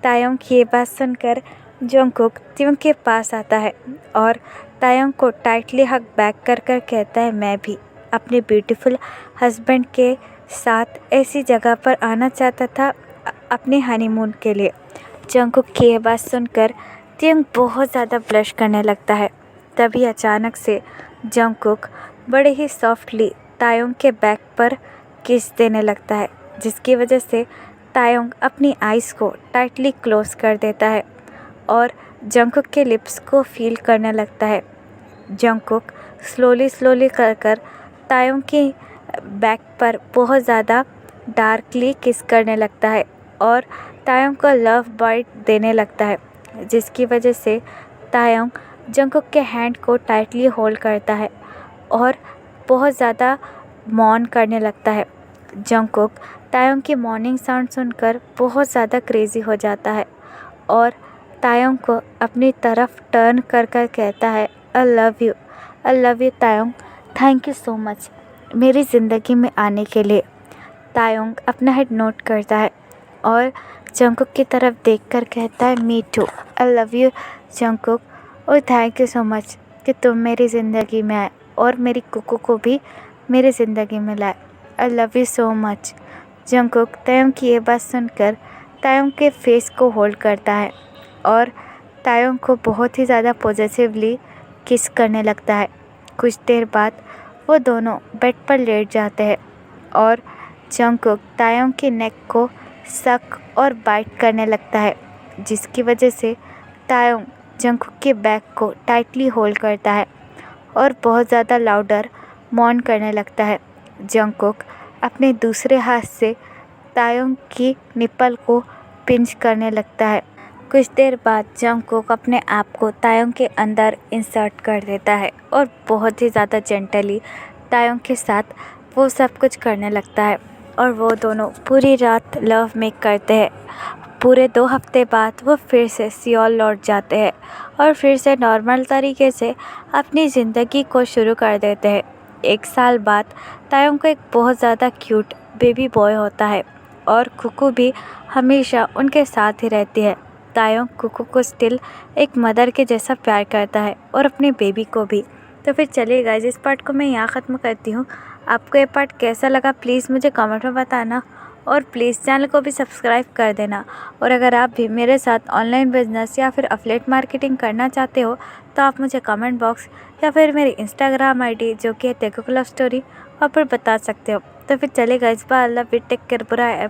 तायोंग की ये बात सुनकर जंगकुक त्योंग के पास आता है और तायोंग को टाइटली हग बैक कर कर कहता है, मैं भी अपने ब्यूटीफुल हस्बैंड के साथ ऐसी जगह पर आना चाहता था अपने हनीमून के लिए। जंगकुक की ये बात सुनकर त्योंग बहुत ज़्यादा ब्लश करने लगता है। तभी अचानक से जंगकुक बड़े ही सॉफ्टली तायोंग के बैक पर किस देने लगता है, जिसकी वजह से तायोंग अपनी आइज़ को टाइटली क्लोज कर देता है और जंगकुक के लिप्स को फील करने लगता है। जंगकुक स्लोली कर कर तायोंग की बैक पर बहुत ज़्यादा डार्कली किस करने लगता है और तायोंग को लव बाइट देने लगता है, जिसकी वजह से तायोंग जंगकुक के हैंड को टाइटली होल्ड करता है और बहुत ज़्यादा मौन करने लगता है। जंगकुक तायोंग की मॉर्निंग साउंड सुनकर बहुत ज़्यादा क्रेज़ी हो जाता है और तायोंग को अपनी तरफ टर्न कर कर कहता है, I love you Taeyong, thank you so much मेरी ज़िंदगी में आने के लिए। तायोंग अपना हेड नोट करता है और जंगकुक की तरफ देखकर कहता है, me too, I love you Jungkook, और थैंक यू सो मच कि तुम मेरी ज़िंदगी में आए और मेरी कुकू को भी मेरी ज़िंदगी में लाए। I love you so much. Jungkook Taeyong की ये बात सुनकर तायोंग के फेस को होल्ड करता है और तायोंग को बहुत ही ज़्यादा पॉजिटिवली किस करने लगता है। कुछ देर बाद वो दोनों बेड पर लेट जाते हैं और जंगकुक तायोंग की नेक को सक और बाइट करने लगता है, जिसकी वजह से तायोंग जंगकुक के बैक को टाइटली होल्ड करता है और बहुत ज़्यादा लाउडर मौन करने लगता है। जंगकुक अपने दूसरे हाथ से तायोंग की निप्पल को पिंच करने लगता है। कुछ देर बाद जंगकुक अपने आप को तायोंग के अंदर इंसर्ट कर देता है और बहुत ही ज़्यादा जेंटली तायोंग के साथ वो सब कुछ करने लगता है और वो दोनों पूरी रात लव मेक करते हैं। पूरे 2 हफ्ते बाद वो फिर से सियोल लौट जाते हैं और फिर से नॉर्मल तरीके से अपनी ज़िंदगी को शुरू कर देते हैं। 1 साल बाद तायोंग को एक बहुत ज़्यादा क्यूट बेबी बॉय होता है और कुकू भी हमेशा उनके साथ ही रहती है। तायोंग कुकू को स्टिल एक मदर के जैसा प्यार करता है और अपने बेबी को भी। तो फिर चलिए गाइस, इस पार्ट को मैं यहाँ ख़त्म करती हूँ। आपको ये पार्ट कैसा लगा प्लीज़ मुझे कमेंट में बताना और प्लीज़ चैनल को भी सब्सक्राइब कर देना। और अगर आप भी मेरे साथ ऑनलाइन बिजनेस या फिर अफिलिएट मार्केटिंग करना चाहते हो तो आप मुझे कमेंट बॉक्स या फिर मेरी इंस्टाग्राम आईडी जो कि है तेकुक लव स्टोरी, वहाँ पर बता सकते हो। तो फिर चलेगा इस बार, अल्लाह, टेक केयर, बुरा है,